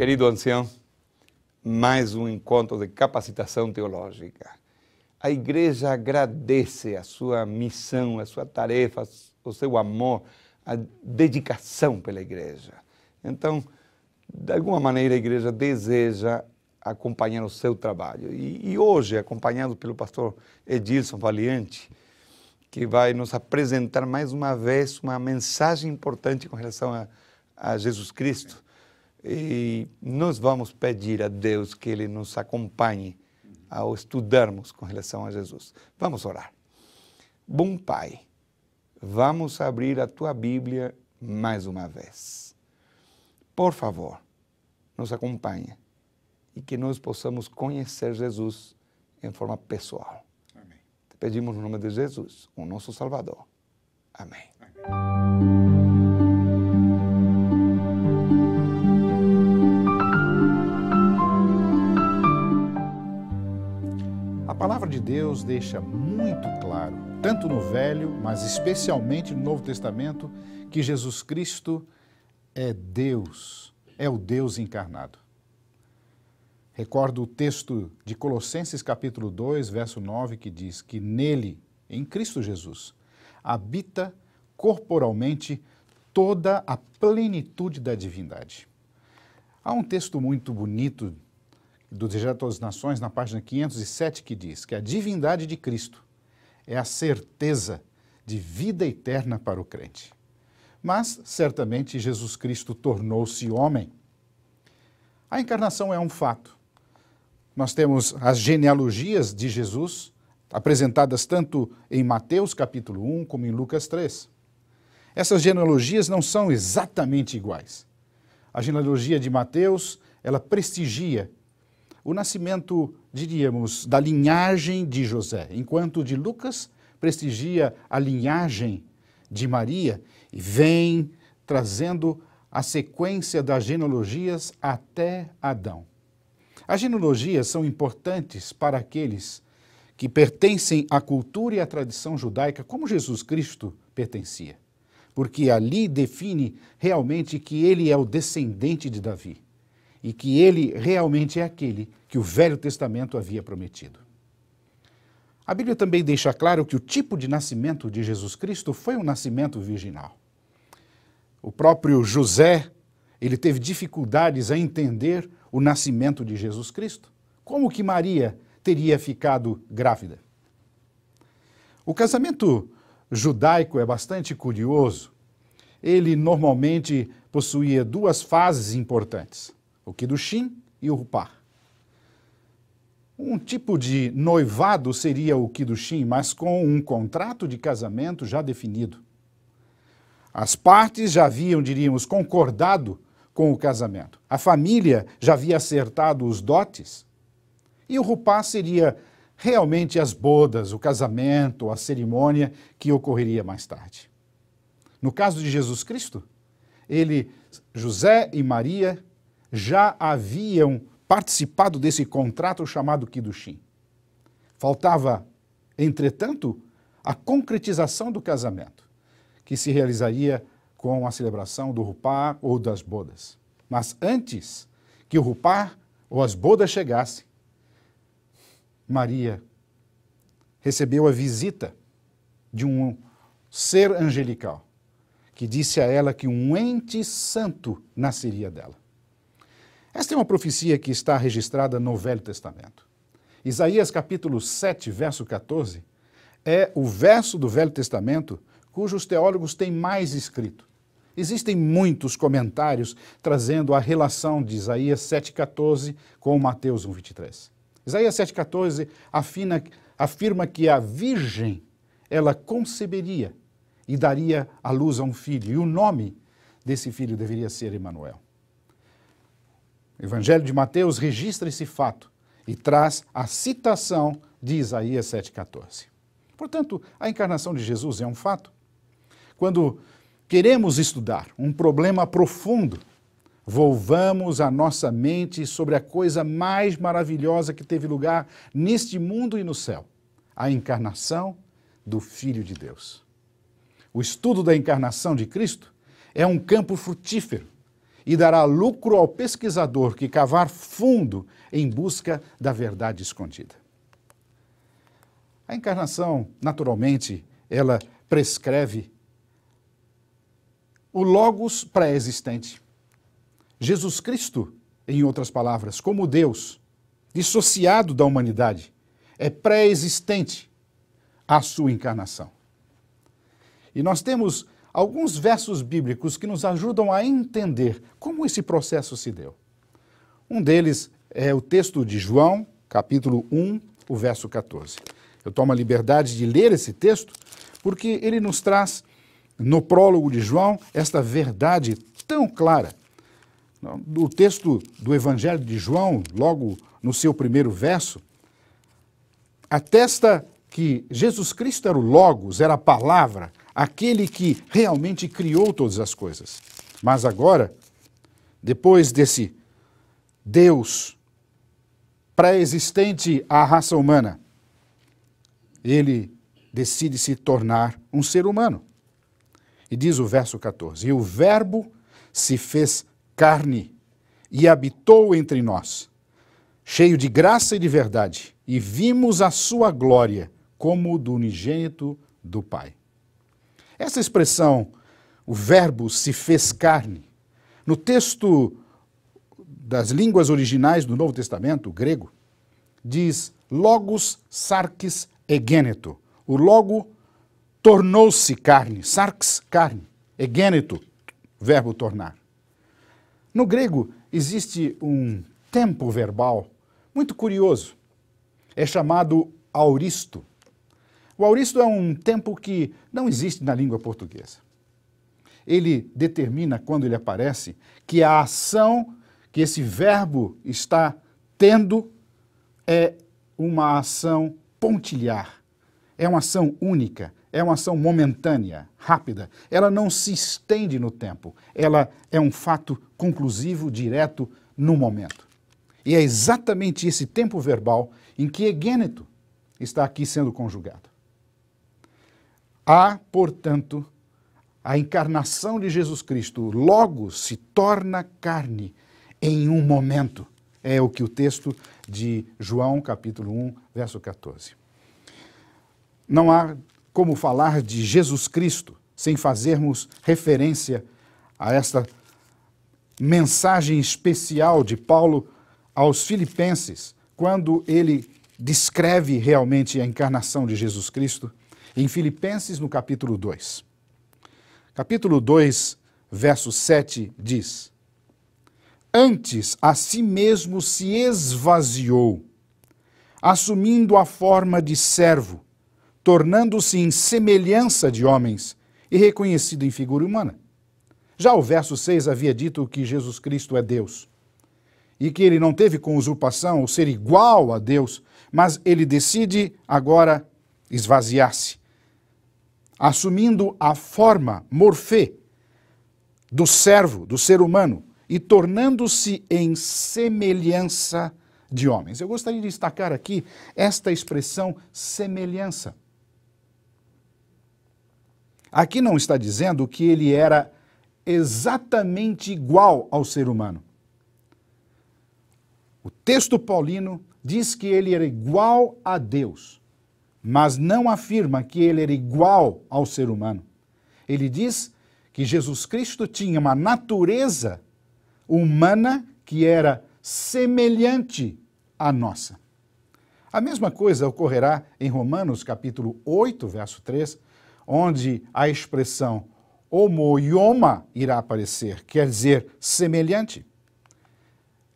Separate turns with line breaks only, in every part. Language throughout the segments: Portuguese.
Querido ancião, mais um encontro de capacitação teológica. A igreja agradece a sua missão, a sua tarefa, o seu amor, a dedicação pela igreja. Então, de alguma maneira, a igreja deseja acompanhar o seu trabalho. E hoje, acompanhado pelo pastor Edilson Valiante, que vai nos apresentar mais uma vez uma mensagem importante com relação a Jesus Cristo. E nós vamos pedir a Deus que Ele nos acompanhe ao estudarmos com relação a Jesus. Vamos orar. Bom Pai, vamos abrir a Tua Bíblia mais uma vez. Por favor, nos acompanhe e que nós possamos conhecer Jesus em forma pessoal. Amém. Te pedimos no nome de Jesus, o nosso Salvador. Amém. Amém.
A palavra de Deus deixa muito claro, tanto no Velho, mas especialmente no Novo Testamento, que Jesus Cristo é Deus, é o Deus encarnado. Recordo o texto de Colossenses capítulo 2, verso 9, que diz que nele, em Cristo Jesus, habita corporalmente toda a plenitude da divindade. Há um texto muito bonito do Dejeto às Nações, na página 507, que diz que a divindade de Cristo é a certeza de vida eterna para o crente. Mas, certamente, Jesus Cristo tornou-se homem. A encarnação é um fato. Nós temos as genealogias de Jesus, apresentadas tanto em Mateus capítulo 1, como em Lucas 3. Essas genealogias não são exatamente iguais. A genealogia de Mateus, ela prestigia o nascimento, diríamos, da linhagem de José, enquanto de Lucas prestigia a linhagem de Maria e vem trazendo a sequência das genealogias até Adão. As genealogias são importantes para aqueles que pertencem à cultura e à tradição judaica, como Jesus Cristo pertencia, porque ali define realmente que ele é o descendente de Davi e que ele realmente é aquele que o Velho Testamento havia prometido. A Bíblia também deixa claro que o tipo de nascimento de Jesus Cristo foi um nascimento virginal. O próprio José, ele teve dificuldades a entender o nascimento de Jesus Cristo. Como que Maria teria ficado grávida? O casamento judaico é bastante curioso. Ele normalmente possuía duas fases importantes, o Kiddushim e o Rupar. Um tipo de noivado seria o Kiddushim, mas com um contrato de casamento já definido. As partes já haviam, diríamos, concordado com o casamento. A família já havia acertado os dotes. E o Rupar seria realmente as bodas, o casamento, a cerimônia que ocorreria mais tarde. No caso de Jesus Cristo, José e Maria, já haviam participado desse contrato chamado Kiddushim. Faltava, entretanto, a concretização do casamento, que se realizaria com a celebração do Rupar ou das bodas. Mas antes que o Rupar ou as bodas chegassem, Maria recebeu a visita de um ser angelical, que disse a ela que um ente santo nasceria dela. Esta é uma profecia que está registrada no Velho Testamento. Isaías capítulo 7, verso 14, é o verso do Velho Testamento cujos teólogos têm mais escrito. Existem muitos comentários trazendo a relação de Isaías 7,14 com Mateus 1,23. Isaías 7,14 afirma que a virgem, ela conceberia e daria à luz a um filho, e o nome desse filho deveria ser Emanuel. O Evangelho de Mateus registra esse fato e traz a citação de Isaías 7,14. Portanto, a encarnação de Jesus é um fato. Quando queremos estudar um problema profundo, volvamos a nossa mente sobre a coisa mais maravilhosa que teve lugar neste mundo e no céu, a encarnação do Filho de Deus. O estudo da encarnação de Cristo é um campo frutífero e dará lucro ao pesquisador que cavar fundo em busca da verdade escondida. A encarnação, naturalmente, ela prescreve o Logos pré-existente. Jesus Cristo, em outras palavras, como Deus, dissociado da humanidade, é pré-existente à sua encarnação. E nós temos alguns versos bíblicos que nos ajudam a entender como esse processo se deu. Um deles é o texto de João, capítulo 1, o verso 14. Eu tomo a liberdade de ler esse texto porque ele nos traz, no prólogo de João, esta verdade tão clara. O texto do Evangelho de João, logo no seu primeiro verso, atesta que Jesus Cristo era o Logos, era a palavra, aquele que realmente criou todas as coisas. Mas agora, depois desse Deus pré-existente à raça humana, ele decide se tornar um ser humano. E diz o verso 14, e o Verbo se fez carne e habitou entre nós, cheio de graça e de verdade, e vimos a sua glória como do unigênito do Pai. Essa expressão, o Verbo se fez carne, no texto das línguas originais do Novo Testamento, o grego, diz logos sarkis egêneto. O logo tornou-se carne, sarx, carne, egêneto, verbo tornar. No grego existe um tempo verbal muito curioso, é chamado auristo. O auristo é um tempo que não existe na língua portuguesa. Ele determina, quando ele aparece, que a ação que esse verbo está tendo é uma ação pontilhar, é uma ação única, é uma ação momentânea, rápida. Ela não se estende no tempo, ela é um fato conclusivo, direto, no momento. E é exatamente esse tempo verbal em que egêneto está aqui sendo conjugado. Há, portanto, a encarnação de Jesus Cristo, o Logos se torna carne em um momento. É o que o texto de João, capítulo 1, verso 14. Não há como falar de Jesus Cristo sem fazermos referência a esta mensagem especial de Paulo aos Filipenses, quando ele descreve realmente a encarnação de Jesus Cristo, em Filipenses, no capítulo 2. Capítulo 2, verso 7, diz: Antes a si mesmo se esvaziou, assumindo a forma de servo, tornando-se em semelhança de homens e reconhecido em figura humana. Já o verso 6 havia dito que Jesus Cristo é Deus e que ele não teve com usurpação o ser igual a Deus, mas ele decide agora esvaziar-se, assumindo a forma, morfê, do servo, do ser humano, e tornando-se em semelhança de homens. Eu gostaria de destacar aqui esta expressão semelhança. Aqui não está dizendo que ele era exatamente igual ao ser humano. O texto paulino diz que ele era igual a Deus, mas não afirma que ele era igual ao ser humano. Ele diz que Jesus Cristo tinha uma natureza humana que era semelhante à nossa. A mesma coisa ocorrerá em Romanos capítulo 8, verso 3, onde a expressão homoioma irá aparecer, quer dizer, semelhante.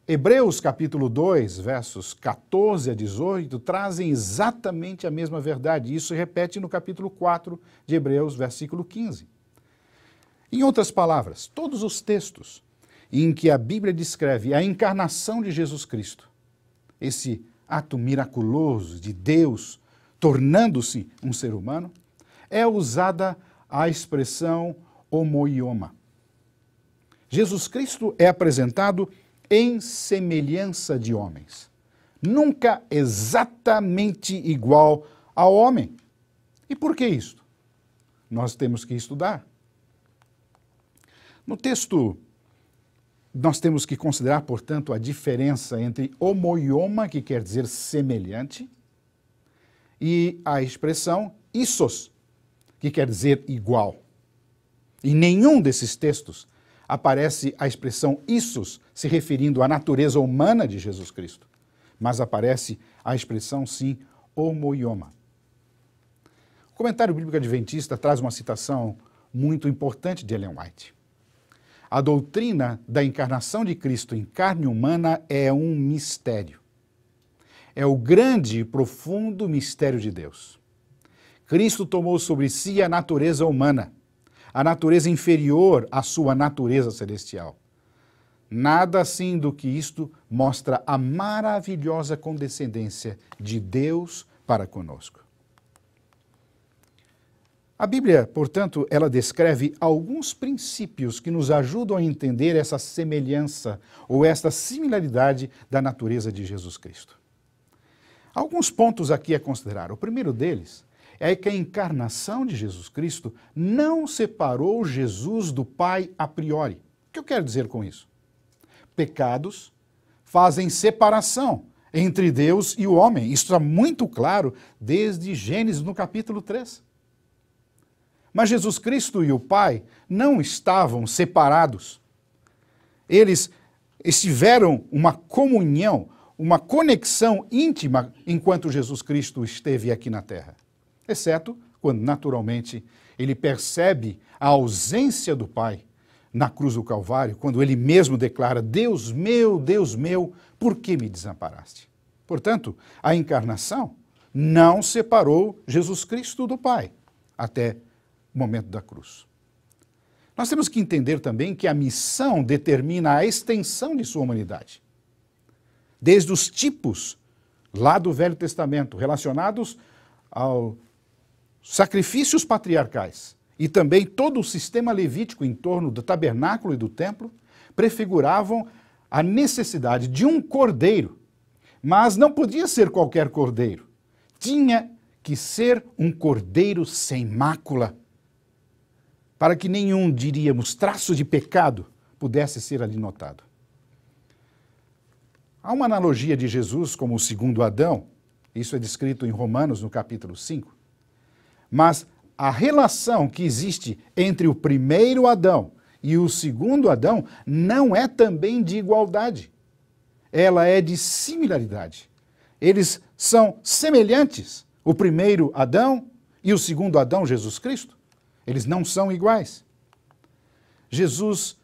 Hebreus capítulo 2, versos 14 a 18, trazem exatamente a mesma verdade. Isso se repete no capítulo 4 de Hebreus, versículo 15. Em outras palavras, todos os textos em que a Bíblia descreve a encarnação de Jesus Cristo, esse ato miraculoso de Deus tornando-se um ser humano, é usada a expressão homoioma. Jesus Cristo é apresentado em semelhança de homens, nunca exatamente igual ao homem. E por que isto? Nós temos que estudar. No texto nós temos que considerar, portanto, a diferença entre homoioma, que quer dizer semelhante, e a expressão issos, que quer dizer igual. Em nenhum desses textos aparece a expressão issos se referindo à natureza humana de Jesus Cristo, mas aparece a expressão, sim, homoioma. O comentário bíblico adventista traz uma citação muito importante de Ellen White. A doutrina da encarnação de Cristo em carne humana é um mistério. É o grande e profundo mistério de Deus. Cristo tomou sobre si a natureza humana, a natureza inferior à sua natureza celestial. Nada assim do que isto mostra a maravilhosa condescendência de Deus para conosco. A Bíblia, portanto, ela descreve alguns princípios que nos ajudam a entender essa semelhança ou essa similaridade da natureza de Jesus Cristo. Alguns pontos aqui a considerar. O primeiro deles é que a encarnação de Jesus Cristo não separou Jesus do Pai a priori. O que eu quero dizer com isso? Pecados fazem separação entre Deus e o homem. Isso está muito claro desde Gênesis, no capítulo 3. Mas Jesus Cristo e o Pai não estavam separados. Eles estiveram uma comunhão, uma conexão íntima enquanto Jesus Cristo esteve aqui na terra. Exceto quando, naturalmente, ele percebe a ausência do Pai na cruz do Calvário, quando ele mesmo declara: Deus meu, por que me desamparaste? Portanto, a encarnação não separou Jesus Cristo do Pai até o momento da cruz. Nós temos que entender também que a missão determina a extensão de sua humanidade. Desde os tipos lá do Velho Testamento, relacionados aos sacrifícios patriarcais, e também todo o sistema levítico em torno do tabernáculo e do templo, prefiguravam a necessidade de um cordeiro. Mas não podia ser qualquer cordeiro. Tinha que ser um cordeiro sem mácula, para que nenhum, diríamos, traço de pecado pudesse ser ali notado. Há uma analogia de Jesus como o segundo Adão, isso é descrito em Romanos, no capítulo 5, mas a relação que existe entre o primeiro Adão e o segundo Adão não é também de igualdade, ela é de similaridade. Eles são semelhantes, o primeiro Adão e o segundo Adão, Jesus Cristo. Eles não são iguais. Jesus,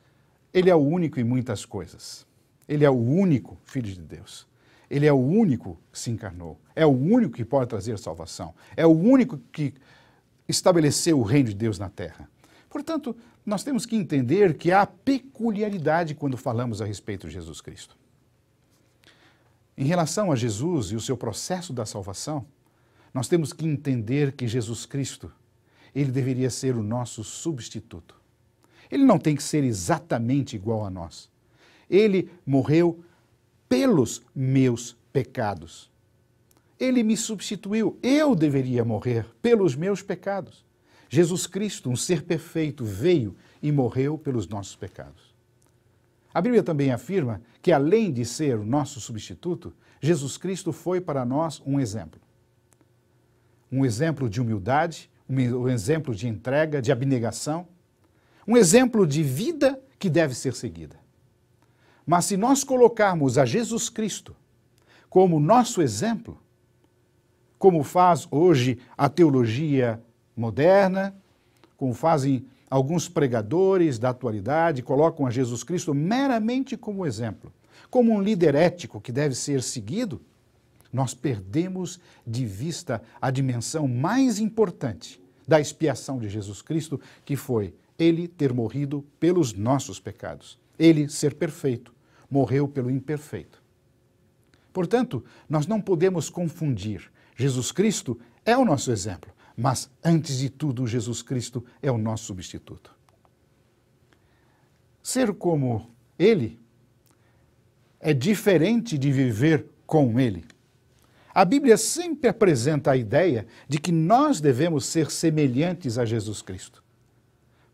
ele é o único em muitas coisas. Ele é o único Filho de Deus. Ele é o único que se encarnou. É o único que pode trazer salvação. É o único que estabeleceu o reino de Deus na terra. Portanto, nós temos que entender que há peculiaridade quando falamos a respeito de Jesus Cristo. Em relação a Jesus e o seu processo da salvação, nós temos que entender que Jesus Cristo, ele deveria ser o nosso substituto. Ele não tem que ser exatamente igual a nós. Ele morreu pelos meus pecados. Ele me substituiu. Eu deveria morrer pelos meus pecados. Jesus Cristo, um ser perfeito, veio e morreu pelos nossos pecados. A Bíblia também afirma que, além de ser o nosso substituto, Jesus Cristo foi para nós um exemplo. Um exemplo de humildade, um exemplo de entrega, de abnegação, um exemplo de vida que deve ser seguida. Mas se nós colocarmos a Jesus Cristo como nosso exemplo, como faz hoje a teologia moderna, como fazem alguns pregadores da atualidade, colocam a Jesus Cristo meramente como exemplo, como um líder ético que deve ser seguido, nós perdemos de vista a dimensão mais importante da expiação de Jesus Cristo, que foi ele ter morrido pelos nossos pecados. Ele ser perfeito, morreu pelo imperfeito. Portanto, nós não podemos confundir. Jesus Cristo é o nosso exemplo, mas, antes de tudo, Jesus Cristo é o nosso substituto. Ser como ele é diferente de viver com ele. A Bíblia sempre apresenta a ideia de que nós devemos ser semelhantes a Jesus Cristo.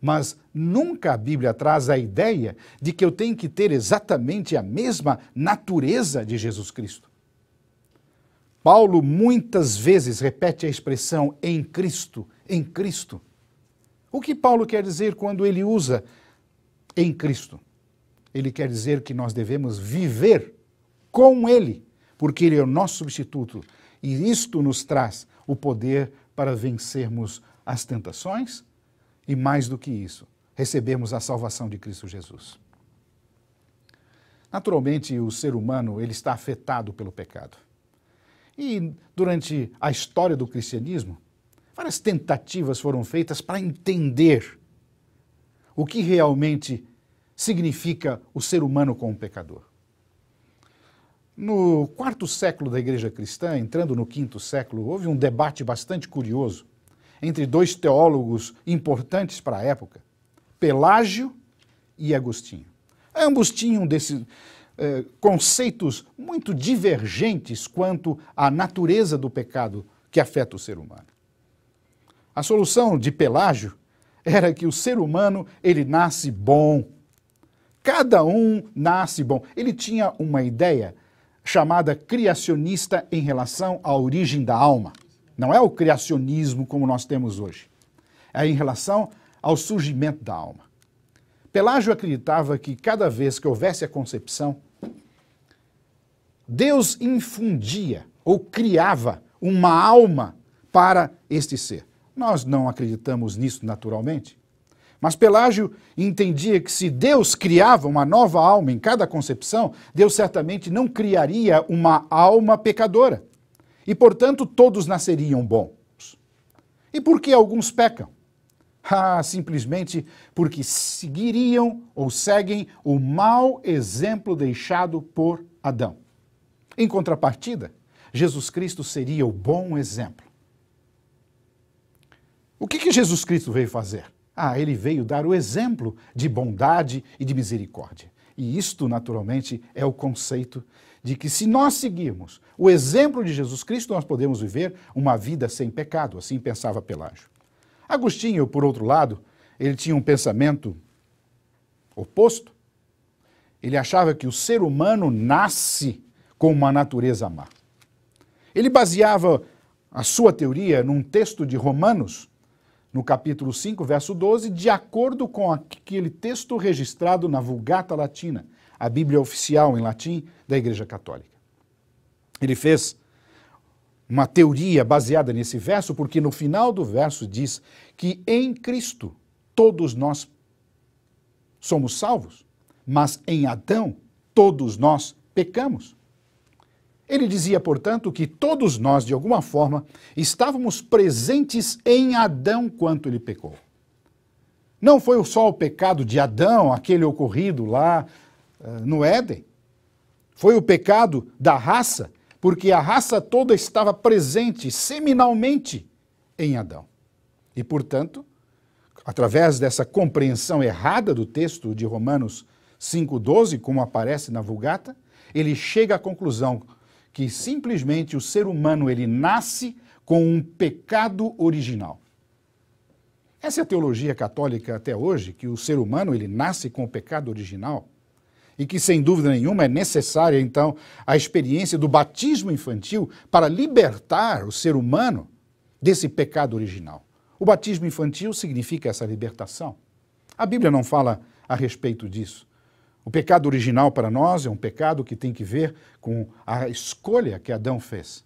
mas nunca a Bíblia traz a ideia de que eu tenho que ter exatamente a mesma natureza de Jesus Cristo. Paulo muitas vezes repete a expressão em Cristo, em Cristo. O que Paulo quer dizer quando ele usa em Cristo? Ele quer dizer que nós devemos viver com Ele, porque Ele é o nosso substituto. E isto nos traz o poder para vencermos as tentações e, mais do que isso, recebermos a salvação de Cristo Jesus. Naturalmente, o ser humano ele está afetado pelo pecado. E durante a história do cristianismo, várias tentativas foram feitas para entender o que realmente significa o ser humano como pecador. No quarto século da Igreja Cristã, entrando no quinto século, houve um debate bastante curioso entre dois teólogos importantes para a época, Pelágio e Agostinho. Ambos tinham conceitos muito divergentes quanto à natureza do pecado que afeta o ser humano. A solução de Pelágio era que o ser humano ele nasce bom. Cada um nasce bom. Ele tinha uma ideia chamada criacionista em relação à origem da alma. Não é o criacionismo como nós temos hoje. É em relação ao surgimento da alma. Pelágio acreditava que cada vez que houvesse a concepção, Deus infundia ou criava uma alma para este ser. Nós não acreditamos nisso naturalmente. Mas Pelágio entendia que se Deus criava uma nova alma em cada concepção, Deus certamente não criaria uma alma pecadora. E, portanto, todos nasceriam bons. E por que alguns pecam? Simplesmente porque seguiriam ou seguem o mau exemplo deixado por Adão. Em contrapartida, Jesus Cristo seria o bom exemplo. O que Jesus Cristo veio fazer? Ele veio dar o exemplo de bondade e de misericórdia. E isto, naturalmente, é o conceito de que se nós seguirmos o exemplo de Jesus Cristo, nós podemos viver uma vida sem pecado. Assim pensava Pelágio. Agostinho, por outro lado, ele tinha um pensamento oposto. Ele achava que o ser humano nasce com uma natureza má. Ele baseava a sua teoria num texto de Romanos, no capítulo 5, verso 12, de acordo com aquele texto registrado na Vulgata Latina, a Bíblia oficial em latim da Igreja Católica. Ele fez uma teoria baseada nesse verso, porque no final do verso diz que em Cristo todos nós somos salvos, mas em Adão todos nós pecamos. Ele dizia, portanto, que todos nós, de alguma forma, estávamos presentes em Adão quando ele pecou. Não foi só o pecado de Adão, aquele ocorrido lá no Éden. Foi o pecado da raça, porque a raça toda estava presente seminalmente em Adão. E, portanto, através dessa compreensão errada do texto de Romanos 5,12, como aparece na Vulgata, ele chega à conclusão que simplesmente o ser humano ele nasce com um pecado original. Essa é a teologia católica até hoje, que o ser humano ele nasce com o pecado original e que, sem dúvida nenhuma, é necessária, então, a experiência do batismo infantil para libertar o ser humano desse pecado original. O batismo infantil significa essa libertação. A Bíblia não fala a respeito disso. O pecado original para nós é um pecado que tem que ver com a escolha que Adão fez.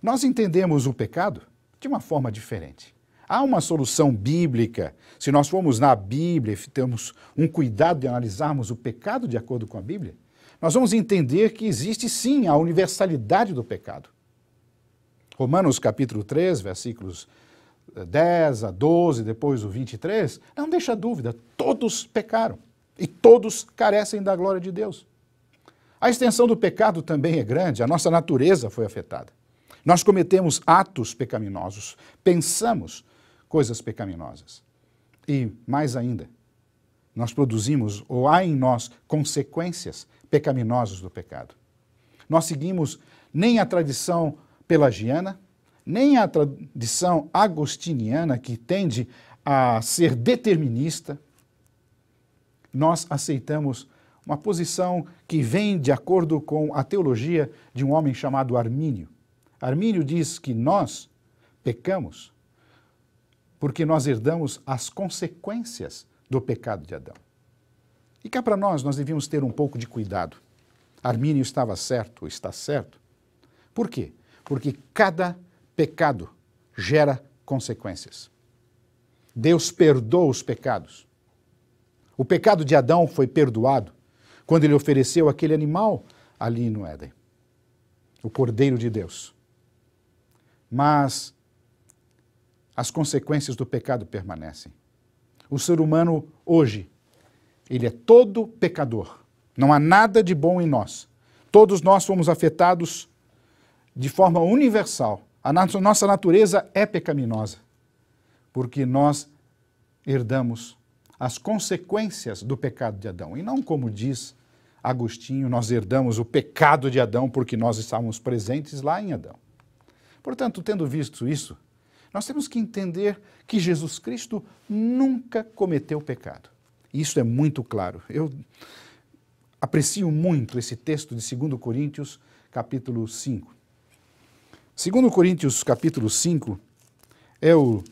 Nós entendemos o pecado de uma forma diferente. Há uma solução bíblica. Se nós formos na Bíblia e temos um cuidado de analisarmos o pecado de acordo com a Bíblia, nós vamos entender que existe sim a universalidade do pecado. Romanos capítulo 3, versículos 10 a 12, depois o 23, não deixa dúvida, todos pecaram. E todos carecem da glória de Deus. A extensão do pecado também é grande, a nossa natureza foi afetada. Nós cometemos atos pecaminosos, pensamos coisas pecaminosas. E, mais ainda, nós produzimos, ou há em nós, consequências pecaminosas do pecado. Nós seguimos nem a tradição pelagiana, nem a tradição agostiniana, que tende a ser determinista, nós aceitamos uma posição que vem de acordo com a teologia de um homem chamado Armínio. Armínio diz que nós pecamos porque nós herdamos as consequências do pecado de Adão. E cá para nós devíamos ter um pouco de cuidado. Armínio estava certo, está certo. Por quê? Porque cada pecado gera consequências. Deus perdoa os pecados. O pecado de Adão foi perdoado quando ele ofereceu aquele animal ali no Éden, o Cordeiro de Deus. Mas as consequências do pecado permanecem. O ser humano hoje, ele é todo pecador. Não há nada de bom em nós. Todos nós fomos afetados de forma universal. A nossa natureza é pecaminosa, porque nós herdamos as consequências do pecado de Adão. E não como diz Agostinho, nós herdamos o pecado de Adão porque nós estávamos presentes lá em Adão. Portanto, tendo visto isso, nós temos que entender que Jesus Cristo nunca cometeu pecado. Isso é muito claro. Eu aprecio muito esse texto de 2 Coríntios, capítulo 5. 2 Coríntios, capítulo 5, é o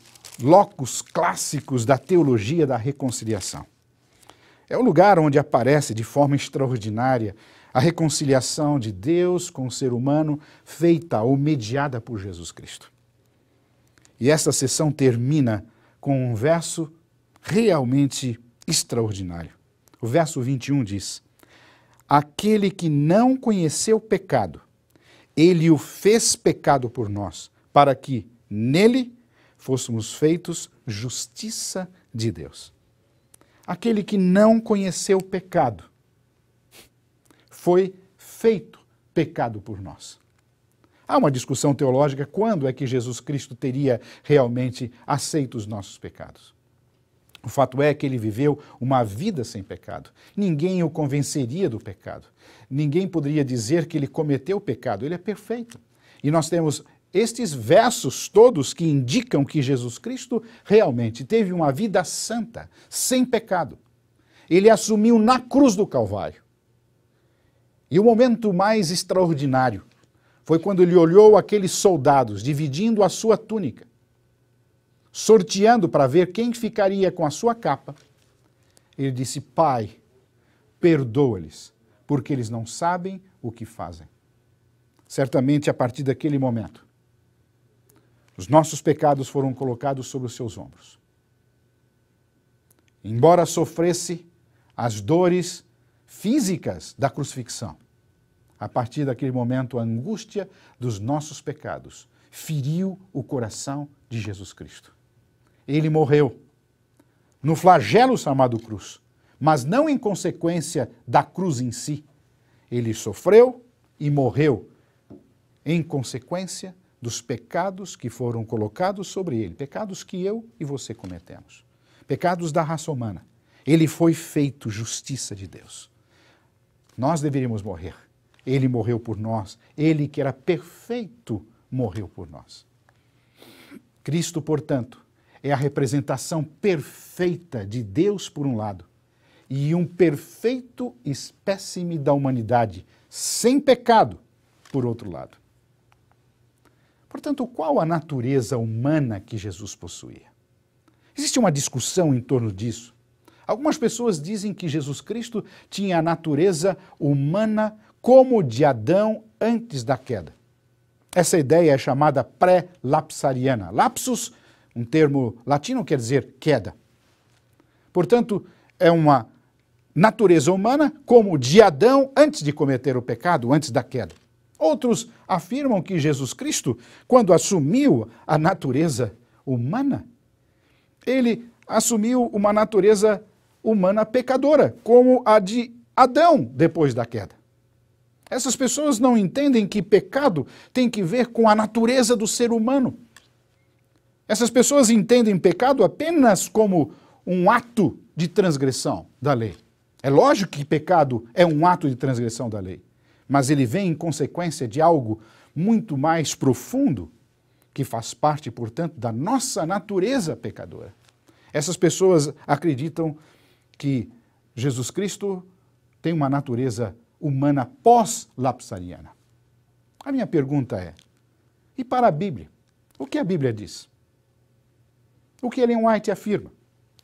locus clássicos da teologia da reconciliação. É o lugar onde aparece de forma extraordinária a reconciliação de Deus com o ser humano feita ou mediada por Jesus Cristo. E esta sessão termina com um verso realmente extraordinário. O verso 21 diz: aquele que não conheceu pecado, ele o fez pecado por nós, para que nele fôssemos feitos justiça de Deus. Aquele que não conheceu pecado foi feito pecado por nós. Há uma discussão teológica quando é que Jesus Cristo teria realmente aceito os nossos pecados. O fato é que ele viveu uma vida sem pecado. Ninguém o convenceria do pecado. Ninguém poderia dizer que ele cometeu pecado. Ele é perfeito. E nós temos estes versos todos que indicam que Jesus Cristo realmente teve uma vida santa, sem pecado. Ele assumiu na cruz do Calvário. E o momento mais extraordinário foi quando ele olhou aqueles soldados dividindo a sua túnica, sorteando para ver quem ficaria com a sua capa. Ele disse: Pai, perdoa-lhes, porque eles não sabem o que fazem. Certamente, a partir daquele momento, os nossos pecados foram colocados sobre os seus ombros. Embora sofresse as dores físicas da crucifixão, a partir daquele momento, a angústia dos nossos pecados feriu o coração de Jesus Cristo. Ele morreu no flagelo chamado cruz, mas não em consequência da cruz em si. Ele sofreu e morreu em consequência dos pecados que foram colocados sobre ele, pecados que eu e você cometemos, pecados da raça humana. Ele foi feito justiça de Deus. Nós deveríamos morrer. Ele morreu por nós. Ele que era perfeito morreu por nós. Cristo, portanto, é a representação perfeita de Deus por um lado e um perfeito espécime da humanidade sem pecado por outro lado. Portanto, qual a natureza humana que Jesus possuía? Existe uma discussão em torno disso. Algumas pessoas dizem que Jesus Cristo tinha a natureza humana como de Adão antes da queda. Essa ideia é chamada pré-lapsariana. Lapsus, um termo latino, quer dizer queda. Portanto, é uma natureza humana como de Adão antes de cometer o pecado, antes da queda. Outros afirmam que Jesus Cristo, quando assumiu a natureza humana, ele assumiu uma natureza humana pecadora, como a de Adão depois da queda. Essas pessoas não entendem que pecado tem que ver com a natureza do ser humano. Essas pessoas entendem pecado apenas como um ato de transgressão da lei. É lógico que pecado é um ato de transgressão da lei, mas ele vem em consequência de algo muito mais profundo, que faz parte, portanto, da nossa natureza pecadora. Essas pessoas acreditam que Jesus Cristo tem uma natureza humana pós-lapsariana. A minha pergunta é, e para a Bíblia? O que a Bíblia diz? O que Ellen White afirma?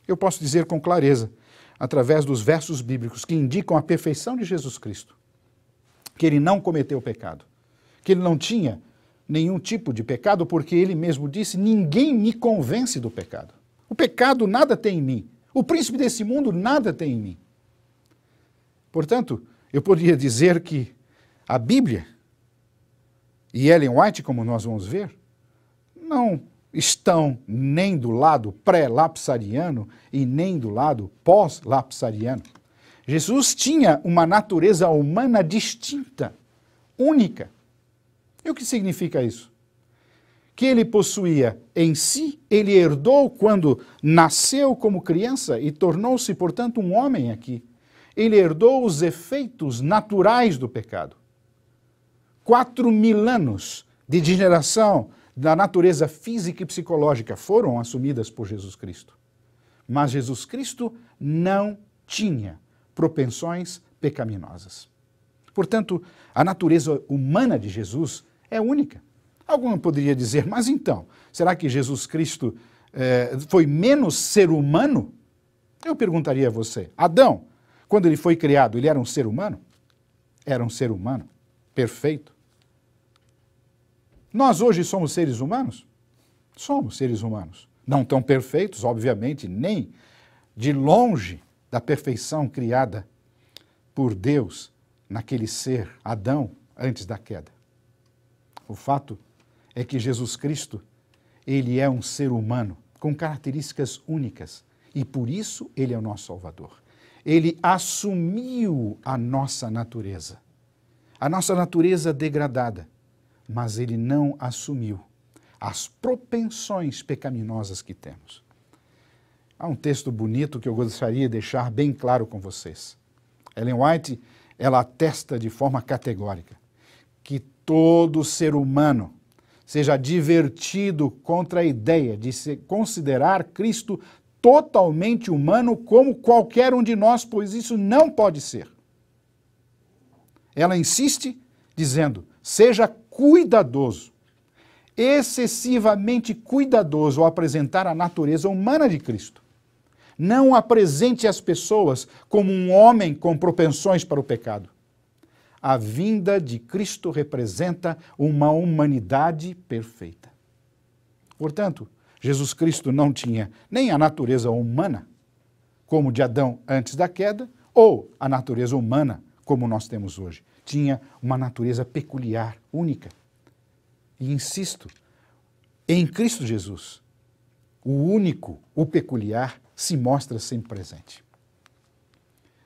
Eu posso dizer com clareza, através dos versos bíblicos que indicam a perfeição de Jesus Cristo, que ele não cometeu pecado, que ele não tinha nenhum tipo de pecado, porque ele mesmo disse, ninguém me convence do pecado. O pecado nada tem em mim. O príncipe desse mundo nada tem em mim. Portanto, eu poderia dizer que a Bíblia e Ellen White, como nós vamos ver, não estão nem do lado pré-lapsariano e nem do lado pós-lapsariano. Jesus tinha uma natureza humana distinta, única. E o que significa isso? Que ele possuía em si, ele herdou quando nasceu como criança e tornou-se, portanto, um homem aqui. Ele herdou os efeitos naturais do pecado. 4.000 anos de degeneração da natureza física e psicológica foram assumidas por Jesus Cristo. Mas Jesus Cristo não tinha propensões pecaminosas. Portanto, a natureza humana de Jesus é única. Alguém poderia dizer, mas então, será que Jesus Cristo foi menos ser humano? Eu perguntaria a você, Adão, quando ele foi criado, ele era um ser humano? Era um ser humano, perfeito. Nós hoje somos seres humanos? Somos seres humanos. Não tão perfeitos, obviamente, nem de longe da perfeição criada por Deus naquele ser, Adão, antes da queda. O fato é que Jesus Cristo, ele é um ser humano com características únicas e por isso ele é o nosso Salvador. Ele assumiu a nossa natureza degradada, mas ele não assumiu as propensões pecaminosas que temos. Há um texto bonito que eu gostaria de deixar bem claro com vocês. Ellen White, ela atesta de forma categórica que todo ser humano seja divertido contra a ideia de se considerar Cristo totalmente humano como qualquer um de nós, pois isso não pode ser. Ela insiste dizendo, seja cuidadoso, excessivamente cuidadoso ao apresentar a natureza humana de Cristo. Não apresente as pessoas como um homem com propensões para o pecado. A vinda de Cristo representa uma humanidade perfeita. Portanto, Jesus Cristo não tinha nem a natureza humana, como de Adão antes da queda, ou a natureza humana, como nós temos hoje. Tinha uma natureza peculiar, única. E insisto, em Cristo Jesus, o único, o peculiar, se mostra sempre presente.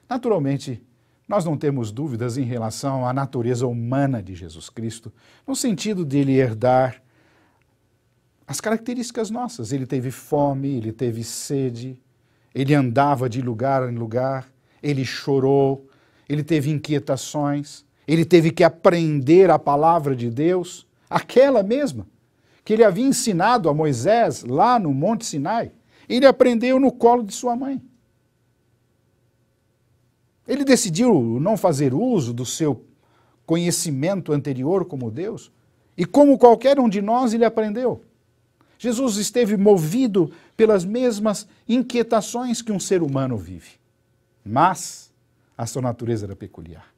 Naturalmente, nós não temos dúvidas em relação à natureza humana de Jesus Cristo, no sentido de ele herdar as características nossas. Ele teve fome, ele teve sede, ele andava de lugar em lugar, ele chorou, ele teve inquietações, ele teve que aprender a palavra de Deus, aquela mesma que ele havia ensinado a Moisés lá no Monte Sinai. Ele aprendeu no colo de sua mãe. Ele decidiu não fazer uso do seu conhecimento anterior como Deus, e como qualquer um de nós, ele aprendeu. Jesus esteve movido pelas mesmas inquietações que um ser humano vive, mas a sua natureza era peculiar.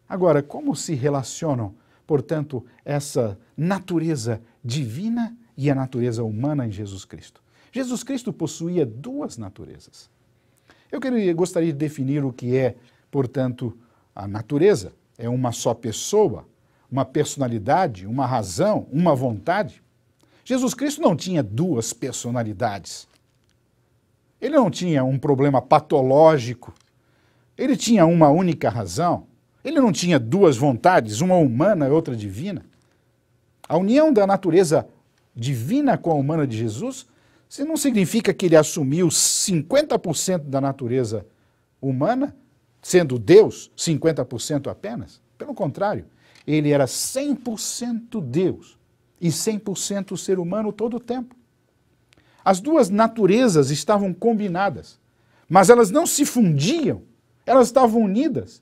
Agora, como se relacionam, portanto, essa natureza divina e a natureza humana em Jesus Cristo? Jesus Cristo possuía duas naturezas. Eu gostaria de definir o que é, portanto, a natureza. É uma só pessoa, uma personalidade, uma razão, uma vontade. Jesus Cristo não tinha duas personalidades. Ele não tinha um problema patológico. Ele tinha uma única razão. Ele não tinha duas vontades, uma humana e outra divina. A união da natureza divina com a humana de Jesus, isso não significa que ele assumiu 50% da natureza humana, sendo Deus 50% apenas. Pelo contrário, ele era 100% Deus e 100% ser humano todo o tempo. As duas naturezas estavam combinadas, mas elas não se fundiam, elas estavam unidas,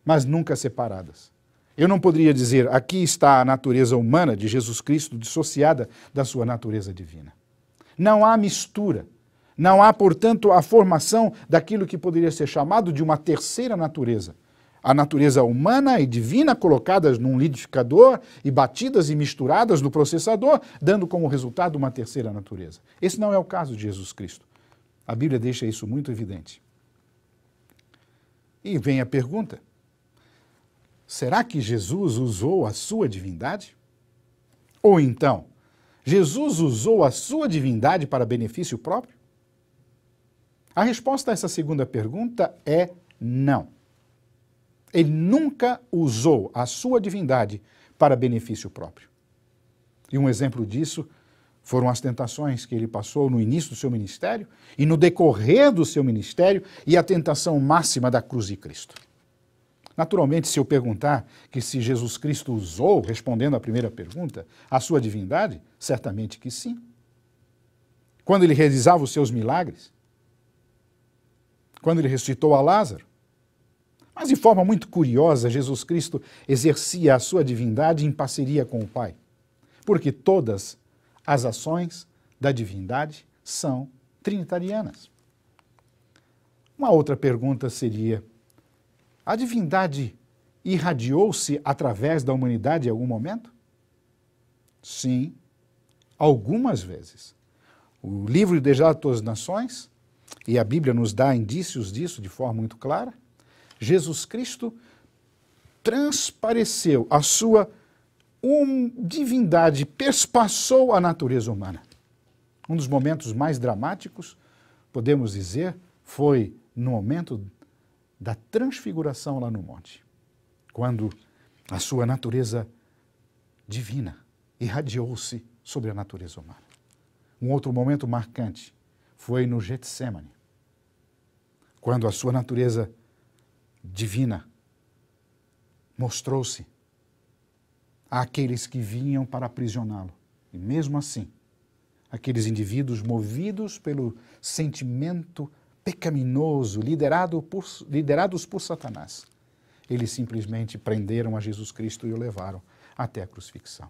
mas nunca separadas. Eu não poderia dizer, aqui está a natureza humana de Jesus Cristo dissociada da sua natureza divina. Não há mistura, não há, portanto, a formação daquilo que poderia ser chamado de uma terceira natureza. A natureza humana e divina colocadas num liquidificador e batidas e misturadas no processador, dando como resultado uma terceira natureza. Esse não é o caso de Jesus Cristo. A Bíblia deixa isso muito evidente. E vem a pergunta, será que Jesus usou a sua divindade? Ou então, Jesus usou a sua divindade para benefício próprio? A resposta a essa segunda pergunta é não. Ele nunca usou a sua divindade para benefício próprio. E um exemplo disso foram as tentações que ele passou no início do seu ministério e no decorrer do seu ministério e a tentação máxima da cruz de Cristo. Naturalmente, se eu perguntar que se Jesus Cristo usou, respondendo à primeira pergunta, a sua divindade, certamente que sim. Quando ele realizava os seus milagres, quando ele ressuscitou a Lázaro. Mas de forma muito curiosa, Jesus Cristo exercia a sua divindade em parceria com o Pai, porque todas as ações da divindade são trinitarianas. Uma outra pergunta seria, a divindade irradiou-se através da humanidade em algum momento? Sim, algumas vezes. O livro de Todas as Nações, e a Bíblia nos dá indícios disso de forma muito clara, Jesus Cristo transpareceu a sua divindade, perspassou a natureza humana. Um dos momentos mais dramáticos, podemos dizer, foi no momento da transfiguração lá no monte, quando a sua natureza divina irradiou-se sobre a natureza humana. Um outro momento marcante foi no Getsêmani, quando a sua natureza divina mostrou-se àqueles que vinham para aprisioná-lo. E mesmo assim, aqueles indivíduos movidos pelo sentimento pecaminoso, liderados por Satanás, eles simplesmente prenderam a Jesus Cristo e o levaram até a crucifixão.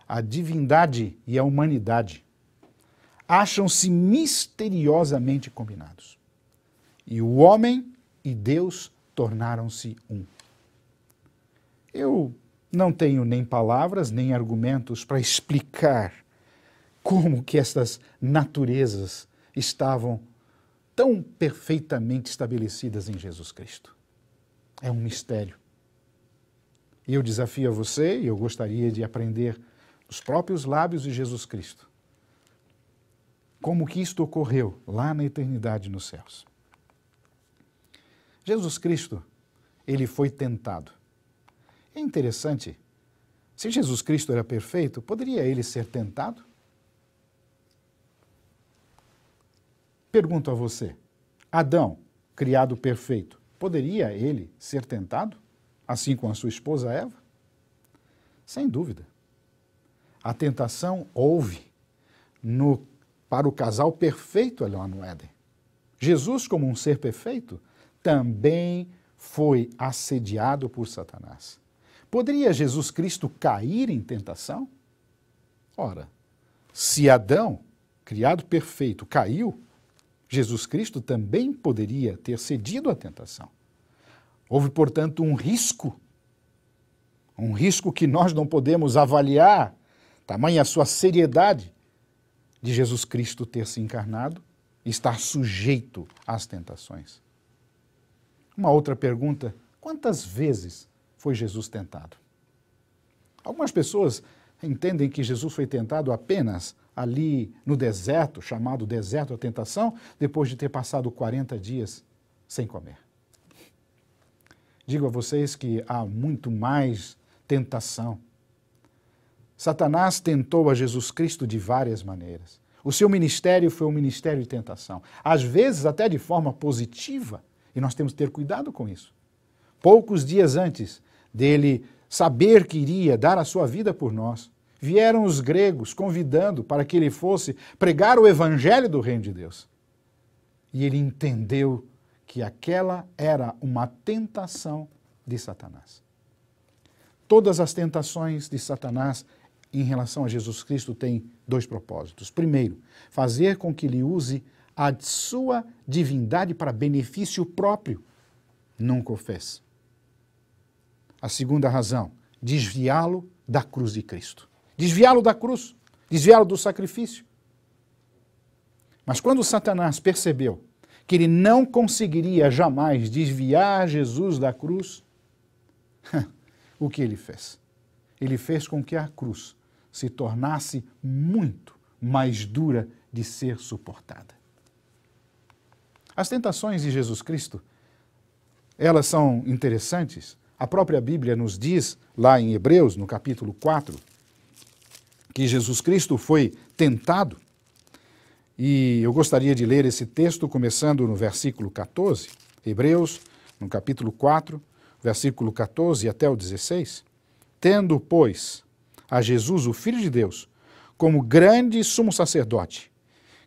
A divindade e a humanidade acham-se misteriosamente combinados. E o homem e Deus tornaram-se um. Eu não tenho nem palavras, nem argumentos para explicar como que estas naturezas estavam tão perfeitamente estabelecidas em Jesus Cristo. É um mistério. E eu desafio a você, e eu gostaria de aprender dos próprios lábios de Jesus Cristo, como que isto ocorreu lá na eternidade nos céus. Jesus Cristo, ele foi tentado. É interessante, se Jesus Cristo era perfeito, poderia ele ser tentado? Pergunto a você, Adão, criado perfeito, poderia ele ser tentado, assim como a sua esposa Eva? Sem dúvida. A tentação houve para o casal perfeito lá no Éden. Jesus, como um ser perfeito, também foi assediado por Satanás. Poderia Jesus Cristo cair em tentação? Ora, se Adão, criado perfeito, caiu, Jesus Cristo também poderia ter cedido à tentação. Houve, portanto, um risco que nós não podemos avaliar, tamanha a sua seriedade de Jesus Cristo ter se encarnado e estar sujeito às tentações. Uma outra pergunta, quantas vezes foi Jesus tentado? Algumas pessoas entendem que Jesus foi tentado apenas ali no deserto, chamado deserto da tentação, depois de ter passado 40 dias sem comer. Digo a vocês que há muito mais tentação. Satanás tentou a Jesus Cristo de várias maneiras. O seu ministério foi um ministério de tentação, às vezes até de forma positiva, e nós temos que ter cuidado com isso. Poucos dias antes dele saber que iria dar a sua vida por nós, vieram os gregos convidando para que ele fosse pregar o evangelho do reino de Deus. E ele entendeu que aquela era uma tentação de Satanás. Todas as tentações de Satanás em relação a Jesus Cristo têm dois propósitos. Primeiro, fazer com que ele use a sua divindade para benefício próprio. Nunca o fez. A segunda razão, desviá-lo da cruz de Cristo. Desviá-lo da cruz, desviá-lo do sacrifício. Mas quando Satanás percebeu que ele não conseguiria jamais desviar Jesus da cruz, o que ele fez? Ele fez com que a cruz se tornasse muito mais dura de ser suportada. As tentações de Jesus Cristo, elas são interessantes. A própria Bíblia nos diz, lá em Hebreus, no capítulo 4, que Jesus Cristo foi tentado. E eu gostaria de ler esse texto começando no versículo 14, Hebreus, no capítulo 4, versículo 14 até o 16. Tendo, pois, a Jesus, o Filho de Deus, como grande sumo sacerdote,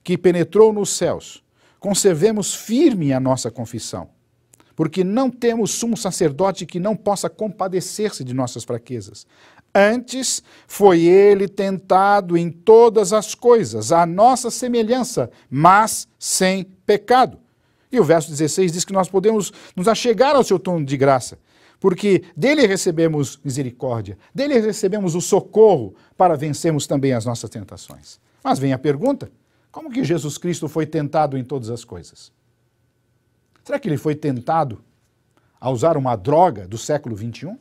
que penetrou nos céus, conservemos firme a nossa confissão, porque não temos sumo sacerdote que não possa compadecer-se de nossas fraquezas. Antes foi ele tentado em todas as coisas, à nossa semelhança, mas sem pecado. E o verso 16 diz que nós podemos nos achegar ao seu trono de graça, porque dele recebemos misericórdia, dele recebemos o socorro para vencermos também as nossas tentações. Mas vem a pergunta, como que Jesus Cristo foi tentado em todas as coisas? Será que ele foi tentado a usar uma droga do século XXI?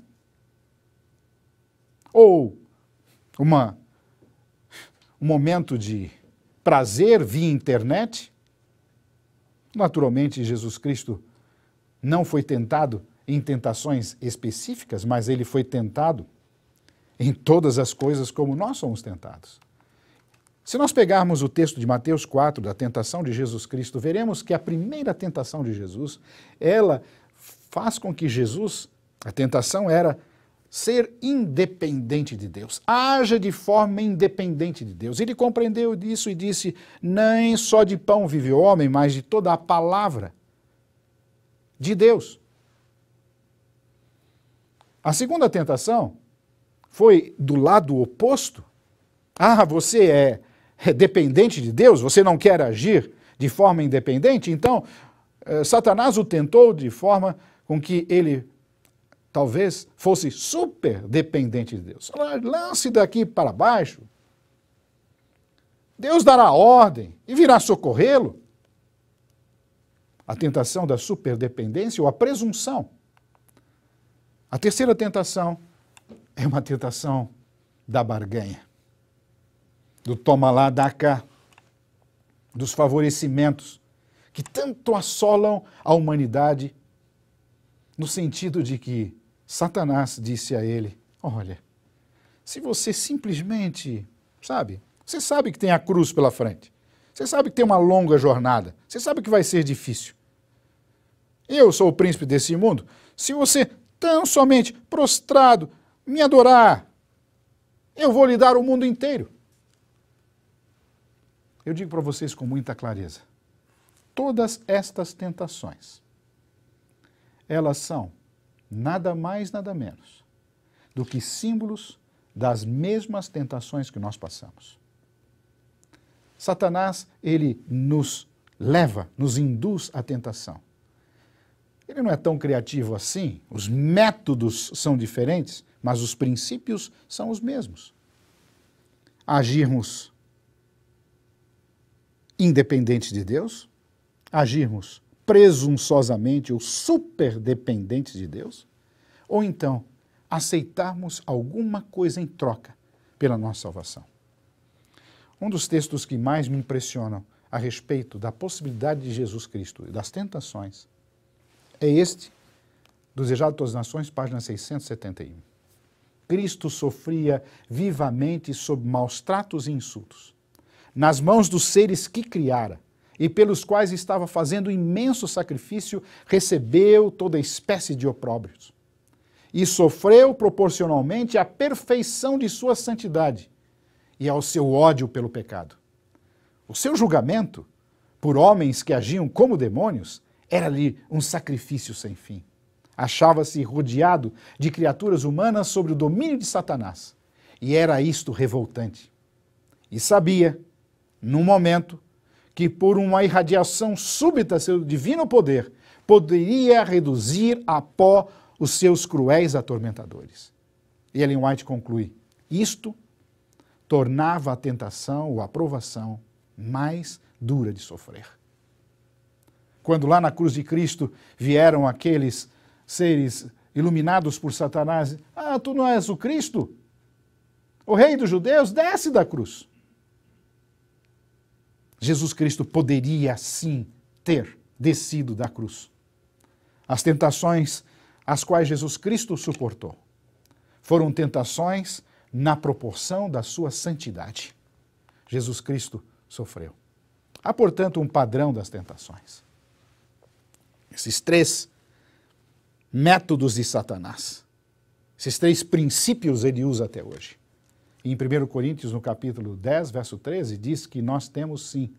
Ou um momento de prazer via internet? Naturalmente, Jesus Cristo não foi tentado em tentações específicas, mas ele foi tentado em todas as coisas como nós somos tentados. Se nós pegarmos o texto de Mateus 4, da tentação de Jesus Cristo, veremos que a primeira tentação de Jesus, ela faz com que Jesus, a tentação era ser independente de Deus, haja de forma independente de Deus. Ele compreendeu isso e disse, nem só de pão vive o homem, mas de toda a palavra de Deus. A segunda tentação foi do lado oposto. Você é dependente de Deus? Você não quer agir de forma independente? Então, Satanás o tentou de forma com que ele talvez fosse super dependente de Deus. Lance daqui para baixo. Deus dará ordem e virá socorrê-lo. A tentação da superdependência ou a presunção. A terceira tentação é uma tentação da barganha, do toma lá, dá cá, dos favorecimentos que tanto assolam a humanidade, no sentido de que Satanás disse a ele, olha, se você simplesmente, você sabe que tem a cruz pela frente, você sabe que tem uma longa jornada, você sabe que vai ser difícil. Eu sou o príncipe desse mundo, se você tão somente prostrado me adorar, eu vou lhe dar o mundo inteiro. Eu digo para vocês com muita clareza, todas estas tentações, elas são nada mais, nada menos do que símbolos das mesmas tentações que nós passamos. Satanás, ele nos leva, nos induz à tentação. Ele não é tão criativo assim, os métodos são diferentes, mas os princípios são os mesmos. Agirmos independentes de Deus, agirmos presunçosamente ou superdependentes de Deus, ou então aceitarmos alguma coisa em troca pela nossa salvação. Um dos textos que mais me impressionam a respeito da possibilidade de Jesus Cristo e das tentações é este, do Desejado de Todas as Nações, página 671. Cristo sofria vivamente sob maus tratos e insultos, nas mãos dos seres que criara, e pelos quais estava fazendo imenso sacrifício, recebeu toda espécie de opróbrios. E sofreu proporcionalmente à perfeição de sua santidade, e ao seu ódio pelo pecado. O seu julgamento por homens que agiam como demônios era-lhe um sacrifício sem fim. Achava-se rodeado de criaturas humanas sob o domínio de Satanás. E era isto revoltante. E sabia, num momento, que por uma irradiação súbita seu divino poder, poderia reduzir a pó os seus cruéis atormentadores. E Ellen White conclui, isto tornava a tentação ou a provação mais dura de sofrer. Quando lá na cruz de Cristo vieram aqueles seres iluminados por Satanás, tu não és o Cristo? O rei dos judeus, desce da cruz. Jesus Cristo poderia sim ter descido da cruz. As tentações as quais Jesus Cristo suportou foram tentações na proporção da sua santidade. Jesus Cristo sofreu. Há, portanto, um padrão das tentações. Esses 3 métodos de Satanás, esses 3 princípios ele usa até hoje. Em 1 Coríntios, no capítulo 10, verso 13, diz que nós temos sim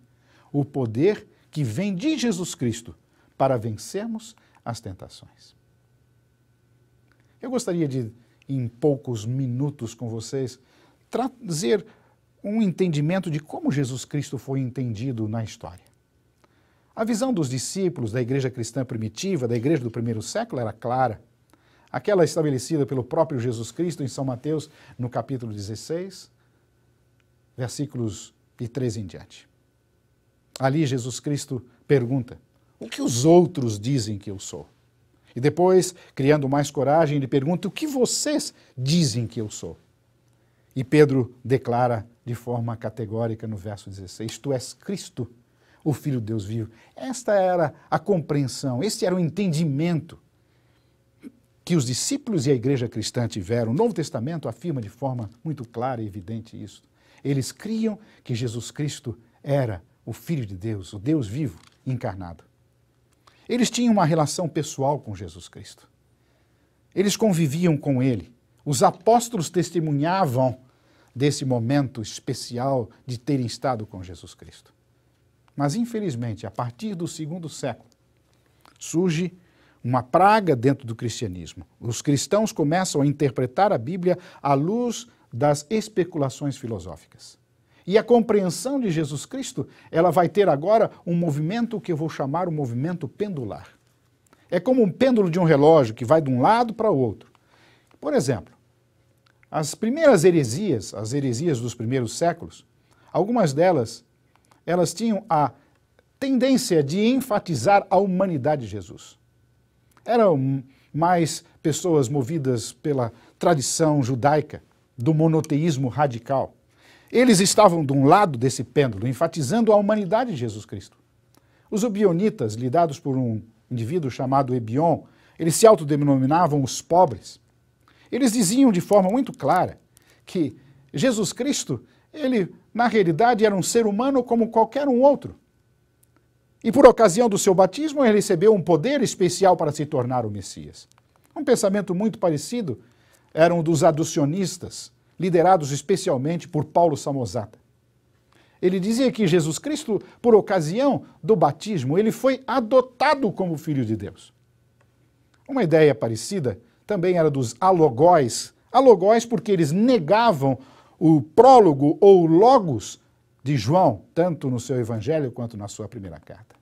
o poder que vem de Jesus Cristo para vencermos as tentações. Eu gostaria de, em poucos minutos com vocês, trazer um entendimento de como Jesus Cristo foi entendido na história. A visão dos discípulos da igreja cristã primitiva, da igreja do primeiro século, era clara. Aquela estabelecida pelo próprio Jesus Cristo em São Mateus, no capítulo 16, versículos de 13 em diante. Ali Jesus Cristo pergunta, o que os outros dizem que eu sou? E depois, criando mais coragem, ele pergunta, o que vocês dizem que eu sou? E Pedro declara de forma categórica no verso 16, tu és Cristo, o Filho de Deus vivo. Esta era a compreensão, este era o entendimento que os discípulos e a igreja cristã tiveram. O Novo Testamento afirma de forma muito clara e evidente isso. Eles criam que Jesus Cristo era o Filho de Deus, o Deus vivo, encarnado. Eles tinham uma relação pessoal com Jesus Cristo. Eles conviviam com ele. Os apóstolos testemunhavam desse momento especial de terem estado com Jesus Cristo. Mas, infelizmente, a partir do 2º século, surge uma praga dentro do cristianismo. Os cristãos começam a interpretar a Bíblia à luz das especulações filosóficas. E a compreensão de Jesus Cristo, ela vai ter agora um movimento que eu vou chamar o movimento pendular. É como um pêndulo de um relógio que vai de um lado para o outro. Por exemplo, as primeiras heresias, as heresias dos primeiros séculos, algumas delas, elas tinham a tendência de enfatizar a humanidade de Jesus. Eram mais pessoas movidas pela tradição judaica, do monoteísmo radical. Eles estavam de um lado desse pêndulo, enfatizando a humanidade de Jesus Cristo. Os ebionitas, lidados por um indivíduo chamado Ebion, eles se autodenominavam os pobres. Eles diziam de forma muito clara que Jesus Cristo, ele, na realidade, era um ser humano como qualquer um outro. E por ocasião do seu batismo, ele recebeu um poder especial para se tornar o Messias. Um pensamento muito parecido era o dos adocionistas, liderados especialmente por Paulo Samosata. Ele dizia que Jesus Cristo, por ocasião do batismo, ele foi adotado como Filho de Deus. Uma ideia parecida também era dos alogóis. Alogóis porque eles negavam o prólogo ou o logos de João, tanto no seu evangelho quanto na sua primeira carta.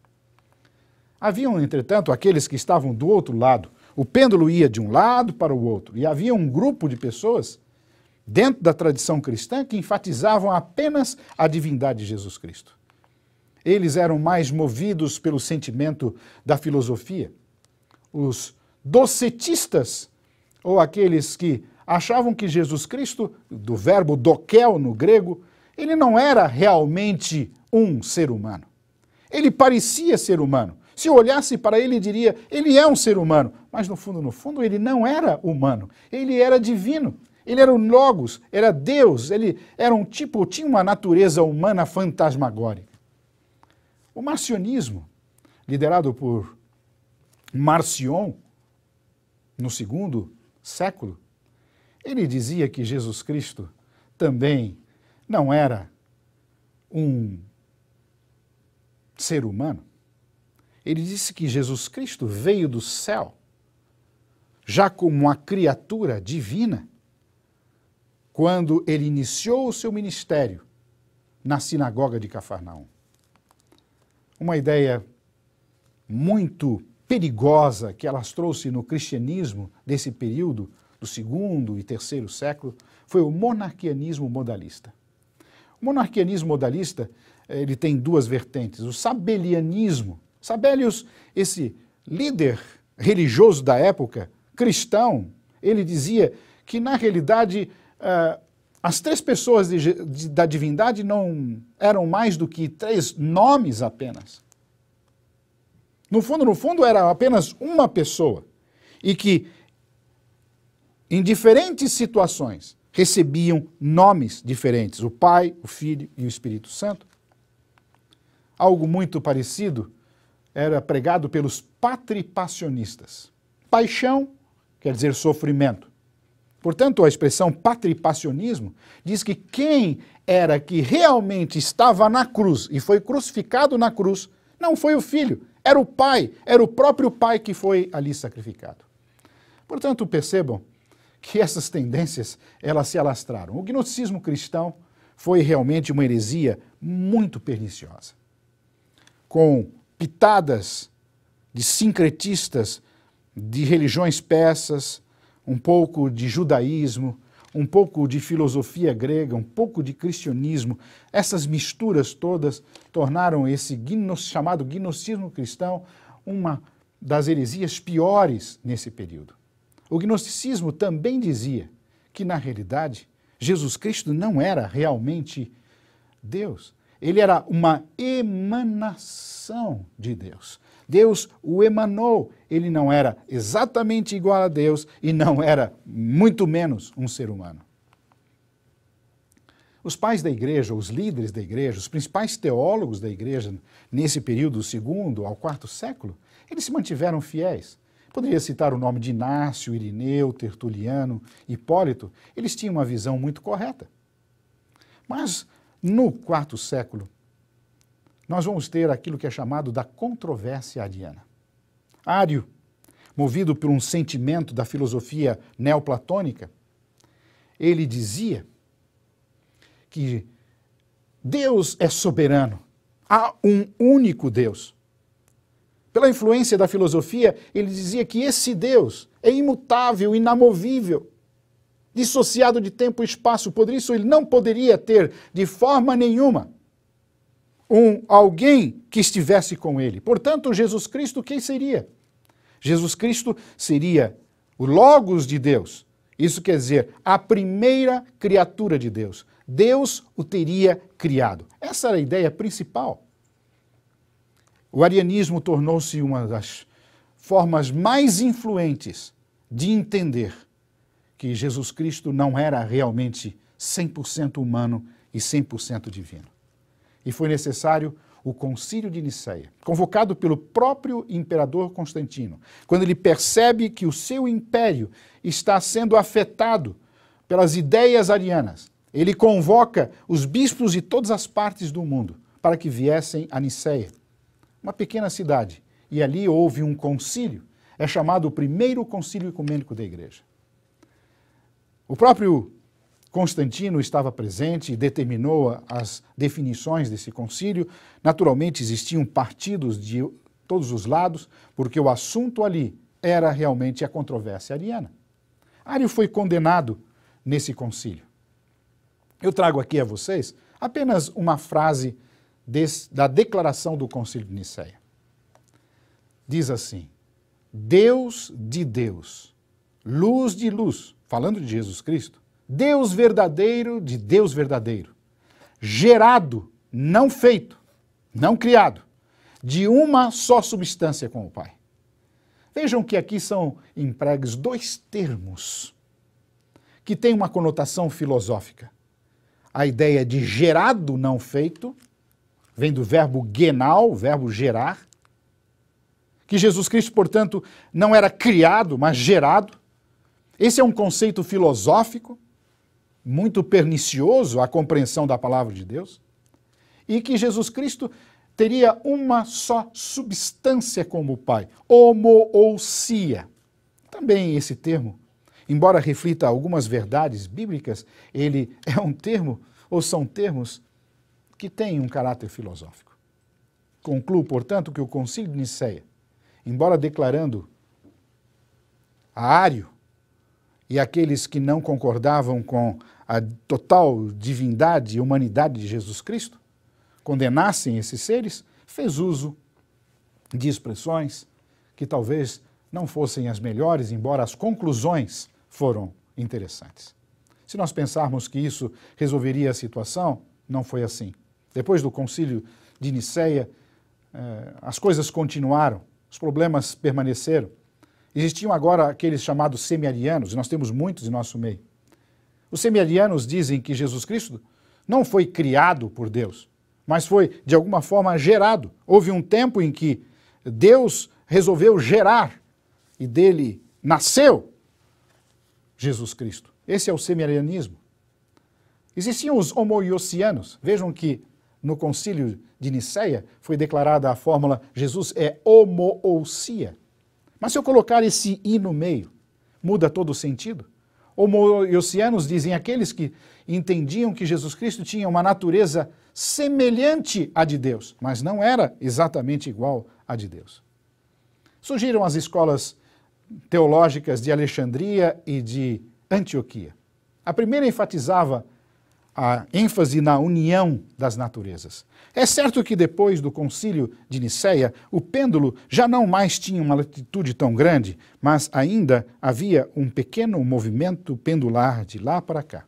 Haviam, entretanto, aqueles que estavam do outro lado. O pêndulo ia de um lado para o outro. E havia um grupo de pessoas dentro da tradição cristã que enfatizavam apenas a divindade de Jesus Cristo. Eles eram mais movidos pelo sentimento da filosofia. Os docetistas, ou aqueles que achavam que Jesus Cristo, do verbo dokel no grego, ele não era realmente um ser humano. Ele parecia ser humano. Se eu olhasse para ele, diria, ele é um ser humano. Mas no fundo, ele não era humano. Ele era divino. Ele era o Logos, era Deus. Ele era um tipo, tinha uma natureza humana fantasmagórica. O marcionismo, liderado por Marcion, no 2º século, ele dizia que Jesus Cristo também não era um ser humano. Ele disse que Jesus Cristo veio do céu, já como uma criatura divina, quando ele iniciou o seu ministério na sinagoga de Cafarnaum. Uma ideia muito perigosa que elas trouxe no cristianismo desse período, do segundo e terceiro século, foi o monarquianismo modalista. O monarquianismo modalista, ele tem duas vertentes. O sabelianismo. Sabelius, esse líder religioso da época, cristão, ele dizia que, na realidade, as três pessoas da divindade não eram mais do que três nomes apenas. No fundo, era apenas uma pessoa. E que, em diferentes situações, recebiam nomes diferentes. O Pai, o Filho e o Espírito Santo. Algo muito parecido era pregado pelos patripassionistas. Paixão quer dizer sofrimento. Portanto, a expressão patripassionismo diz que quem era que realmente estava na cruz e foi crucificado na cruz não foi o Filho, era o Pai, era o próprio Pai que foi ali sacrificado. Portanto, percebam que essas tendências, elas se alastraram. O gnosticismo cristão foi realmente uma heresia muito perniciosa, com pitadas de sincretistas, de religiões persas, um pouco de judaísmo, um pouco de filosofia grega, um pouco de cristianismo. Essas misturas todas tornaram esse chamado gnosticismo cristão uma das heresias piores nesse período. O gnosticismo também dizia que, na realidade, Jesus Cristo não era realmente Deus. Ele era uma emanação de Deus. Deus o emanou. Ele não era exatamente igual a Deus e não era muito menos um ser humano. Os pais da igreja, os líderes da igreja, os principais teólogos da igreja, nesse período do segundo ao quarto século, eles se mantiveram fiéis. Poderia citar o nome de Inácio, Irineu, Tertuliano, Hipólito. Eles tinham uma visão muito correta. Mas, no quarto século, nós vamos ter aquilo que é chamado da controvérsia ariana. Ário, movido por um sentimento da filosofia neoplatônica, ele dizia que Deus é soberano, há um único Deus. Pela influência da filosofia, ele dizia que esse Deus é imutável, inamovível, dissociado de tempo e espaço. Por isso, ele não poderia ter, de forma nenhuma, alguém que estivesse com ele. Portanto, Jesus Cristo, quem seria? Jesus Cristo seria o Logos de Deus. Isso quer dizer, a primeira criatura de Deus. Deus o teria criado. Essa era a ideia principal. O arianismo tornou-se uma das formas mais influentes de entender que Jesus Cristo não era realmente 100% humano e 100% divino. E foi necessário o Concílio de Nicéia, convocado pelo próprio imperador Constantino, quando ele percebe que o seu império está sendo afetado pelas ideias arianas. Ele convoca os bispos de todas as partes do mundo para que viessem a Nicéia, uma pequena cidade, e ali houve um concílio, é chamado o primeiro concílio ecumênico da igreja. O próprio Constantino estava presente e determinou as definições desse concílio. Naturalmente existiam partidos de todos os lados, porque o assunto ali era realmente a controvérsia ariana. Ário foi condenado nesse concílio. Eu trago aqui a vocês apenas uma frase da declaração do Concílio de Nicéia. Diz assim: Deus de Deus, luz de luz, falando de Jesus Cristo, Deus verdadeiro de Deus verdadeiro, gerado, não feito, não criado, de uma só substância com o Pai. Vejam que aqui são empregos dois termos que têm uma conotação filosófica. A ideia de gerado, não feito, vem do verbo genau, verbo gerar, que Jesus Cristo, portanto, não era criado, mas gerado. Esse é um conceito filosófico. muito pernicioso à compreensão da palavra de Deus, e que Jesus Cristo teria uma só substância como o Pai, homoousia. Também esse termo, embora reflita algumas verdades bíblicas, ele é um termo, ou são termos, que têm um caráter filosófico. Concluo, portanto, que o Concílio de Nicéia, embora declarando Ário e aqueles que não concordavam com a total divindade e humanidade de Jesus Cristo, condenassem esses seres, fez uso de expressões que talvez não fossem as melhores, embora as conclusões foram interessantes. Se nós pensarmos que isso resolveria a situação, não foi assim. Depois do Concílio de Nicéia, as coisas continuaram, os problemas permaneceram. Existiam agora aqueles chamados semi-arianos, e nós temos muitos em nosso meio. Os semi-arianos dizem que Jesus Cristo não foi criado por Deus, mas foi, de alguma forma, gerado. Houve um tempo em que Deus resolveu gerar, e dele nasceu Jesus Cristo. Esse é o semi-arianismo. Existiam os homoiousianos. Vejam que no Concílio de Nicéia foi declarada a fórmula Jesus é homoousia. Mas se eu colocar esse i no meio, muda todo o sentido? Homoiousianos dizem aqueles que entendiam que Jesus Cristo tinha uma natureza semelhante à de Deus, mas não era exatamente igual à de Deus. Surgiram as escolas teológicas de Alexandria e de Antioquia. A primeira enfatizava a ênfase na união das naturezas. É certo que depois do Concílio de Nicéia, o pêndulo já não mais tinha uma latitude tão grande, mas ainda havia um pequeno movimento pendular de lá para cá.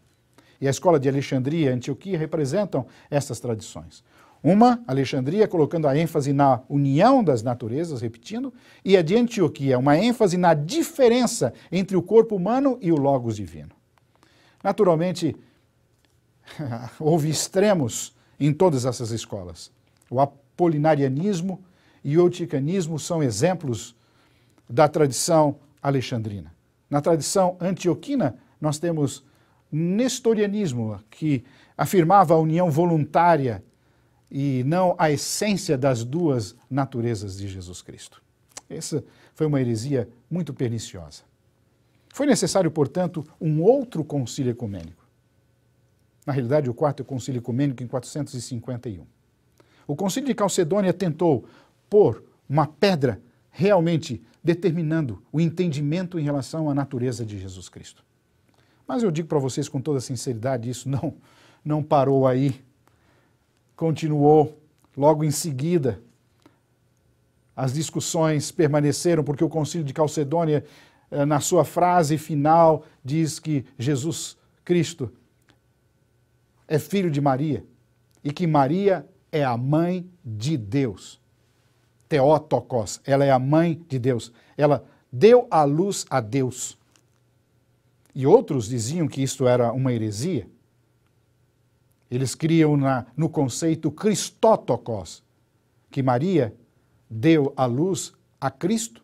E a escola de Alexandria e Antioquia representam essas tradições. Uma, Alexandria, colocando a ênfase na união das naturezas, repetindo, e a de Antioquia, uma ênfase na diferença entre o corpo humano e o Logos divino. Naturalmente, houve extremos em todas essas escolas. O apolinarianismo e o euticanismo são exemplos da tradição alexandrina. Na tradição antioquina, nós temos nestorianismo, que afirmava a união voluntária e não a essência das duas naturezas de Jesus Cristo. Essa foi uma heresia muito perniciosa. Foi necessário, portanto, um outro concílio ecumênico. Na realidade, o quarto concílio ecumênico em 451. O concílio de Calcedônia tentou pôr uma pedra realmente determinando o entendimento em relação à natureza de Jesus Cristo. Mas eu digo para vocês com toda sinceridade, isso não parou aí. Continuou logo em seguida. As discussões permaneceram porque o concílio de Calcedônia, na sua frase final, diz que Jesus Cristo é filho de Maria e que Maria é a mãe de Deus. Theotokos, ela é a mãe de Deus. Ela deu à luz a Deus. E outros diziam que isto era uma heresia. Eles criam no conceito Christotokos, que Maria deu à luz a Cristo.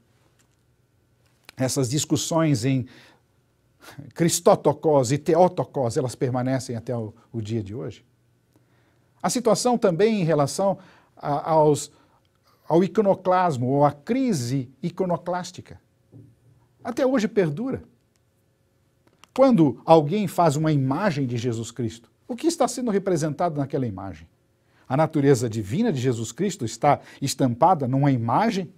Essas discussões em Christotokos e Theotokos, elas permanecem até o dia de hoje. A situação também em relação ao iconoclasmo, ou à crise iconoclástica, até hoje perdura. Quando alguém faz uma imagem de Jesus Cristo, o que está sendo representado naquela imagem? A natureza divina de Jesus Cristo está estampada numa imagem?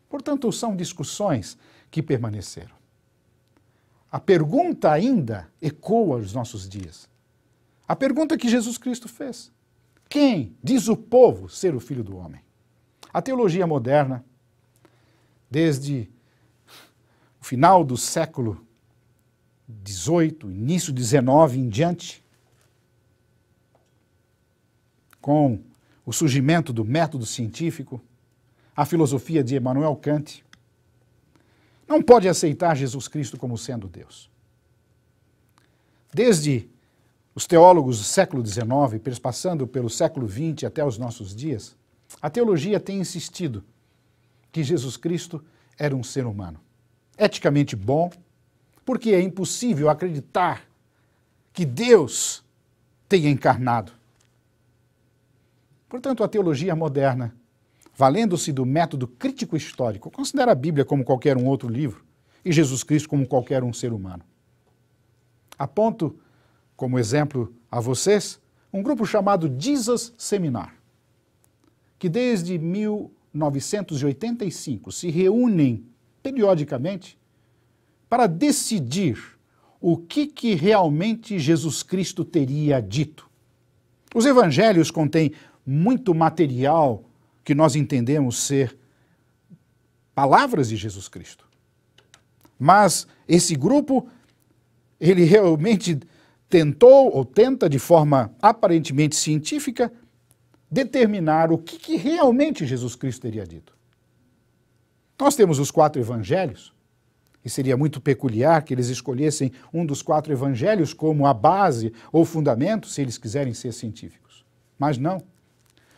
Portanto, são discussões que permaneceram. A pergunta ainda ecoa aos nossos dias. A pergunta que Jesus Cristo fez: quem diz o povo ser o Filho do Homem? A teologia moderna, desde o final do século XVIII, início do XIX em diante, com o surgimento do método científico, a filosofia de Immanuel Kant, não pode aceitar Jesus Cristo como sendo Deus. Desde os teólogos do século XIX, passando pelo século XX até os nossos dias, a teologia tem insistido que Jesus Cristo era um ser humano, eticamente bom, porque é impossível acreditar que Deus tenha encarnado. Portanto, a teologia moderna, valendo-se do método crítico histórico, considera a Bíblia como qualquer um outro livro e Jesus Cristo como qualquer um ser humano. Aponto como exemplo a vocês um grupo chamado Jesus Seminar, que desde 1985 se reúnem periodicamente para decidir o que realmente Jesus Cristo teria dito. Os evangelhos contêm muito material que nós entendemos ser palavras de Jesus Cristo. Mas esse grupo, ele realmente tentou ou tenta de forma aparentemente científica determinar o que realmente Jesus Cristo teria dito. Nós temos os 4 evangelhos, e seria muito peculiar que eles escolhessem um dos 4 evangelhos como a base ou fundamento, se eles quiserem ser científicos. Mas não.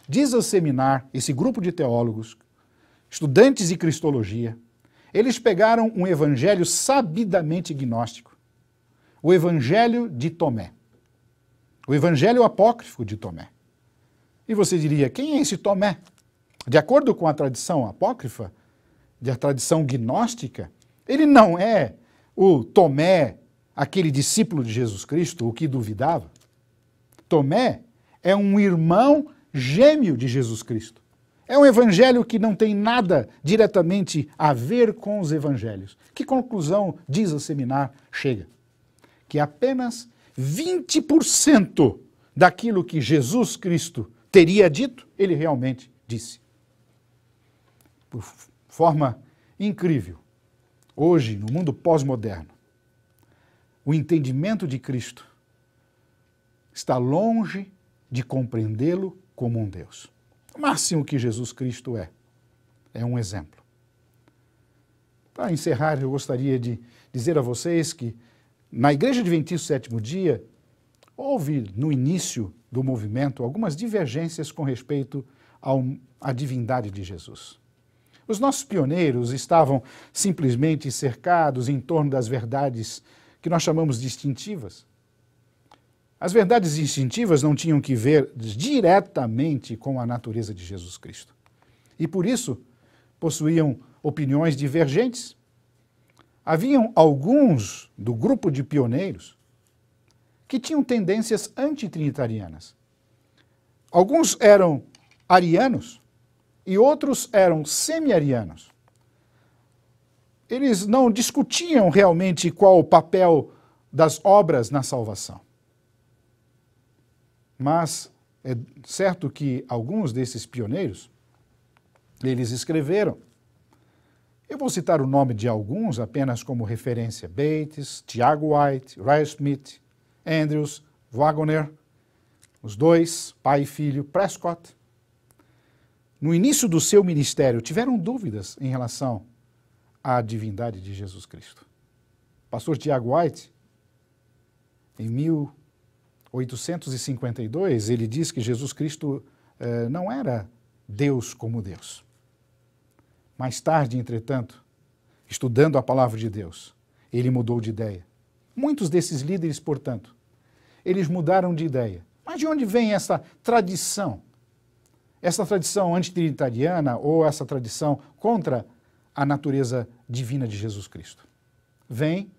Jesus Seminar, esse grupo de teólogos, estudantes de cristologia, eles pegaram um evangelho sabidamente gnóstico, o evangelho de Tomé, o evangelho apócrifo de Tomé. E você diria, quem é esse Tomé? De acordo com a tradição apócrifa, da tradição gnóstica, ele não é o Tomé, aquele discípulo de Jesus Cristo, o que duvidava. Tomé é um irmão gêmeo de Jesus Cristo. É um evangelho que não tem nada diretamente a ver com os evangelhos. Que conclusão diz o Seminar chega? Que apenas 20% daquilo que Jesus Cristo teria dito, ele realmente disse. Por forma incrível, hoje, no mundo pós-moderno, o entendimento de Cristo está longe de compreendê-lo como um Deus. O máximo que Jesus Cristo é um exemplo. Para encerrar, eu gostaria de dizer a vocês que na Igreja Adventista do Sétimo Dia, houve no início do movimento algumas divergências com respeito à divindade de Jesus. Os nossos pioneiros estavam simplesmente cercados em torno das verdades que nós chamamos distintivas. As verdades distintivas não tinham que ver diretamente com a natureza de Jesus Cristo. E por isso possuíam opiniões divergentes. Haviam alguns do grupo de pioneiros que tinham tendências antitrinitarianas. Alguns eram arianos e outros eram semi-arianos. Eles não discutiam realmente qual o papel das obras na salvação. Mas é certo que alguns desses pioneiros, eles escreveram. Eu vou citar o nome de alguns apenas como referência: Bates, Tiago White, Ray Smith, Andrews, Waggoner, os dois, pai e filho, Prescott. No início do seu ministério, tiveram dúvidas em relação à divindade de Jesus Cristo. O pastor Tiago White, em 1852, ele diz que Jesus Cristo não era Deus como Deus. Mais tarde, entretanto, estudando a palavra de Deus, ele mudou de ideia. Muitos desses líderes, portanto, eles mudaram de ideia. Mas de onde vem essa tradição? Essa tradição antitrinitariana ou essa tradição contra a natureza divina de Jesus Cristo? Vem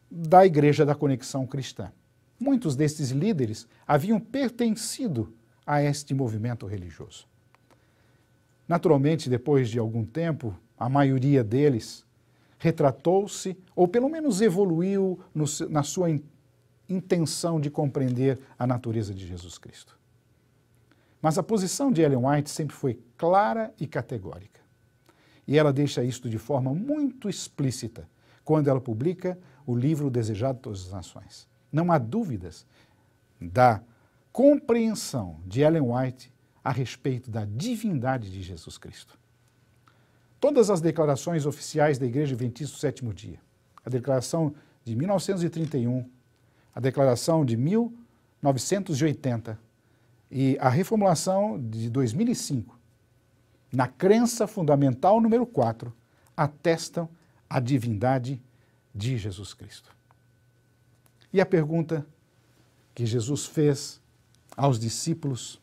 da Igreja da Conexão Cristã. Muitos desses líderes haviam pertencido a este movimento religioso. Naturalmente, depois de algum tempo, a maioria deles retratou-se, ou pelo menos evoluiu na sua intenção de compreender a natureza de Jesus Cristo. Mas a posição de Ellen White sempre foi clara e categórica. E ela deixa isto de forma muito explícita quando ela publica o livro Desejado de Todas as Nações. Não há dúvidas da compreensão de Ellen White a respeito da divindade de Jesus Cristo. Todas as declarações oficiais da Igreja Adventista do Sétimo Dia, a declaração de 1931, a declaração de 1980 e a reformulação de 2005, na crença fundamental número 4, atestam a divindade de Jesus Cristo. E a pergunta que Jesus fez aos discípulos,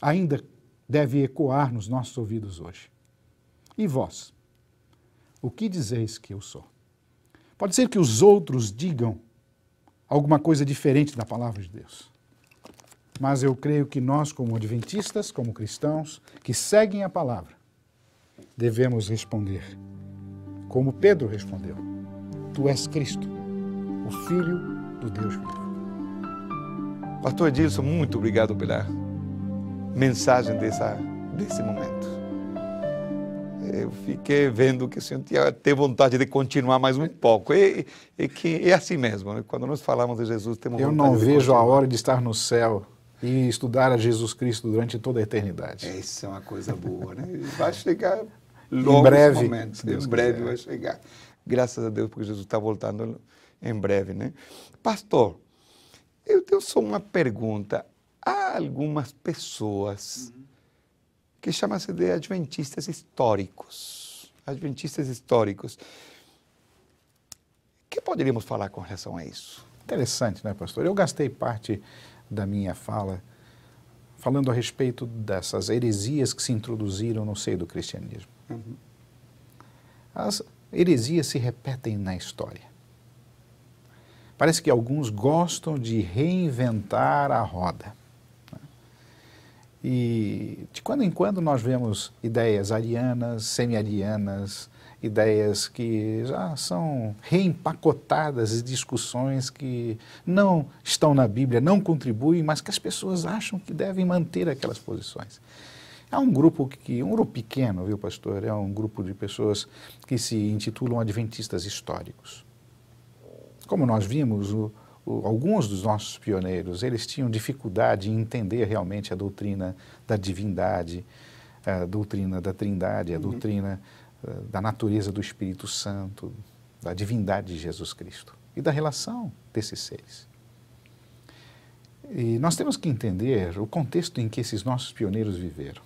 ainda deve ecoar nos nossos ouvidos hoje. E vós, o que dizeis que eu sou? Pode ser que os outros digam alguma coisa diferente da palavra de Deus. Mas eu creio que nós, como adventistas, como cristãos, que seguem a palavra, devemos responder como Pedro respondeu: Tu és Cristo, o Filho do Deus vivo.
Pastor Edilson, muito obrigado pela mensagem desse momento. Eu fiquei vendo que o senhor tinha até vontade de continuar mais um pouco. Que é assim mesmo, né? Quando nós falamos de Jesus, temos vontade de continuar.
Eu não vejo a hora de estar no céu e estudar a Jesus Cristo durante toda a eternidade.
Essa é uma coisa boa, né? Vai chegar logo
em breve,
esse momento. Em breve vai chegar. Graças a Deus, porque Jesus está voltando em breve, né? Pastor, eu tenho só uma pergunta. Há algumas pessoas que chamam-se de adventistas históricos. Adventistas históricos. O que poderíamos falar com relação a isso?
Interessante, né, pastor? Eu gastei parte da minha fala falando a respeito dessas heresias que se introduziram no seio do cristianismo. As heresias se repetem na história. Parece que alguns gostam de reinventar a roda. E de quando em quando nós vemos ideias arianas, semi-arianas, ideias que já são reempacotadas, discussões que não estão na Bíblia, não contribuem, mas que as pessoas acham que devem manter aquelas posições. É um grupo pequeno, viu, pastor? É um grupo de pessoas que se intitulam adventistas históricos. Como nós vimos, alguns dos nossos pioneiros, eles tinham dificuldade em entender realmente a doutrina da divindade, a doutrina da trindade, a doutrina da natureza do Espírito Santo, da divindade de Jesus Cristo e da relação desses seres. E nós temos que entender o contexto em que esses nossos pioneiros viveram.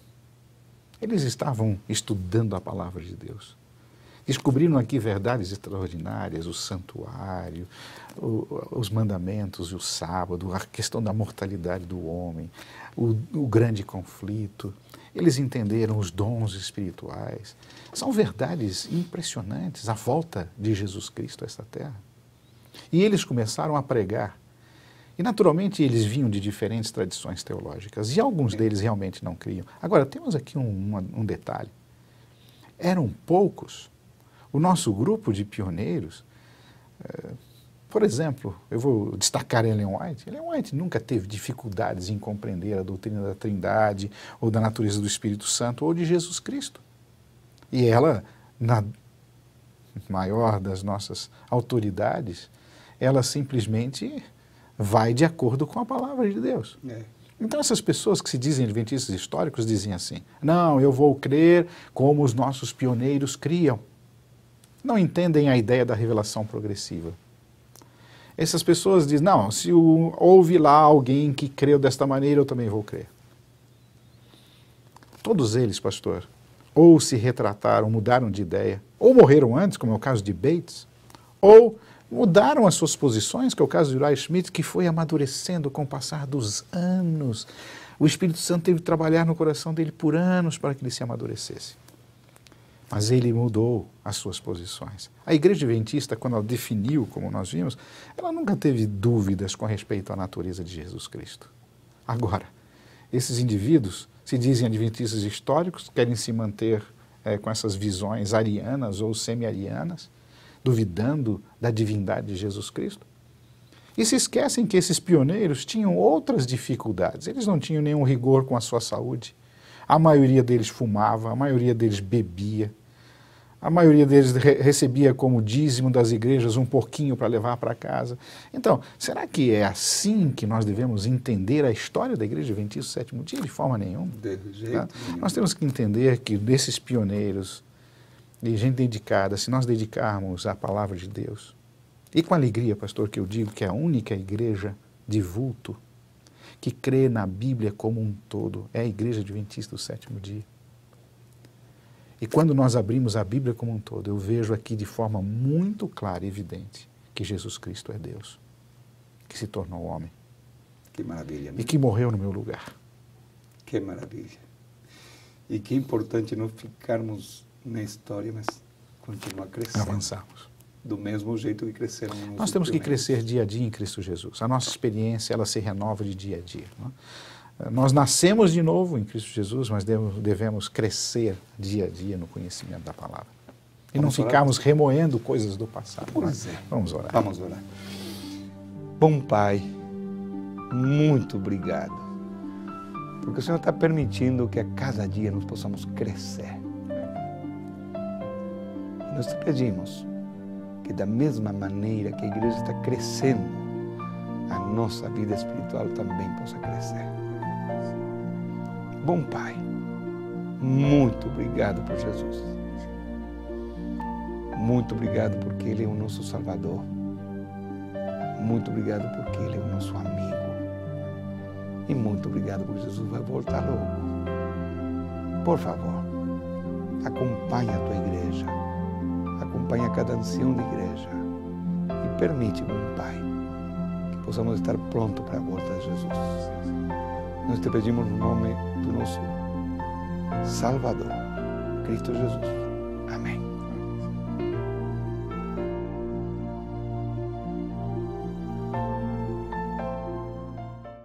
Eles estavam estudando a palavra de Deus. Descobriram aqui verdades extraordinárias, o santuário, os mandamentos e o sábado, a questão da mortalidade do homem, o grande conflito. Eles entenderam os dons espirituais. São verdades impressionantes, a volta de Jesus Cristo a esta terra. E eles começaram a pregar. E, naturalmente, eles vinham de diferentes tradições teológicas, e alguns deles realmente não criam. Agora, temos aqui um detalhe. Eram poucos. O nosso grupo de pioneiros, por exemplo, eu vou destacar Ellen White. Ellen White nunca teve dificuldades em compreender a doutrina da Trindade, ou da natureza do Espírito Santo, ou de Jesus Cristo. E ela, na maior das nossas autoridades, ela simplesmente vai de acordo com a palavra de Deus. Então essas pessoas que se dizem adventistas históricos dizem assim: não, eu vou crer como os nossos pioneiros criam. Não entendem a ideia da revelação progressiva. Essas pessoas dizem: não, se houve lá alguém que creu desta maneira, eu também vou crer. Todos eles, pastor, ou se retrataram, mudaram de ideia, ou morreram antes, como é o caso de Bates, ou mudaram as suas posições, que é o caso de Uriah Schmidt, que foi amadurecendo com o passar dos anos. O Espírito Santo teve que trabalhar no coração dele por anos para que ele se amadurecesse. Mas ele mudou as suas posições. A Igreja Adventista, quando ela definiu, como nós vimos, ela nunca teve dúvidas com respeito à natureza de Jesus Cristo. Agora, esses indivíduos se dizem adventistas históricos, querem se manter com essas visões arianas ou semi-arianas, duvidando da divindade de Jesus Cristo. E se esquecem que esses pioneiros tinham outras dificuldades. Eles não tinham nenhum rigor com a sua saúde. A maioria deles fumava, a maioria deles bebia, a maioria deles recebia como dízimo das igrejas um pouquinho para levar para casa. Então, será que é assim que nós devemos entender a história da Igreja Adventista do Sétimo Dia? De forma nenhuma.
De jeito nenhum.
Nós temos que entender que desses pioneiros, de gente dedicada, se nós dedicarmos à palavra de Deus, e com alegria, pastor, que eu digo que é a única igreja de vulto que crê na Bíblia como um todo, é a Igreja Adventista do Sétimo Dia. E quando nós abrimos a Bíblia como um todo, eu vejo aqui de forma muito clara e evidente que Jesus Cristo é Deus, que se tornou homem
Que maravilha, né?
e que morreu no meu lugar.
Que maravilha. E que importante não ficarmos na história, mas continuar crescendo.
Avançamos.
Do mesmo jeito que cresceram.
Nós temos que crescer dia a dia em Cristo Jesus. A nossa experiência, ela se renova de dia a dia. Não é? Nós nascemos de novo em Cristo Jesus, mas devemos crescer dia a dia no conhecimento da palavra. E
Vamos
não ficarmos remoendo coisas do passado.
Pois é.
Vamos orar.
Vamos orar. Bom Pai, muito obrigado, porque o Senhor está permitindo que a cada dia nós possamos crescer. E nós te pedimos que da mesma maneira que a igreja está crescendo, a nossa vida espiritual também possa crescer. Bom Pai, muito obrigado por Jesus. Muito obrigado porque Ele é o nosso Salvador. Muito obrigado porque Ele é o nosso amigo. E muito obrigado porque Jesus vai voltar logo. Por favor, acompanha a tua igreja. Acompanha cada ancião de igreja. E permite, meu Pai, que possamos estar prontos para a volta de Jesus. Nós te pedimos no nome do nosso Salvador, Cristo Jesus. Amém.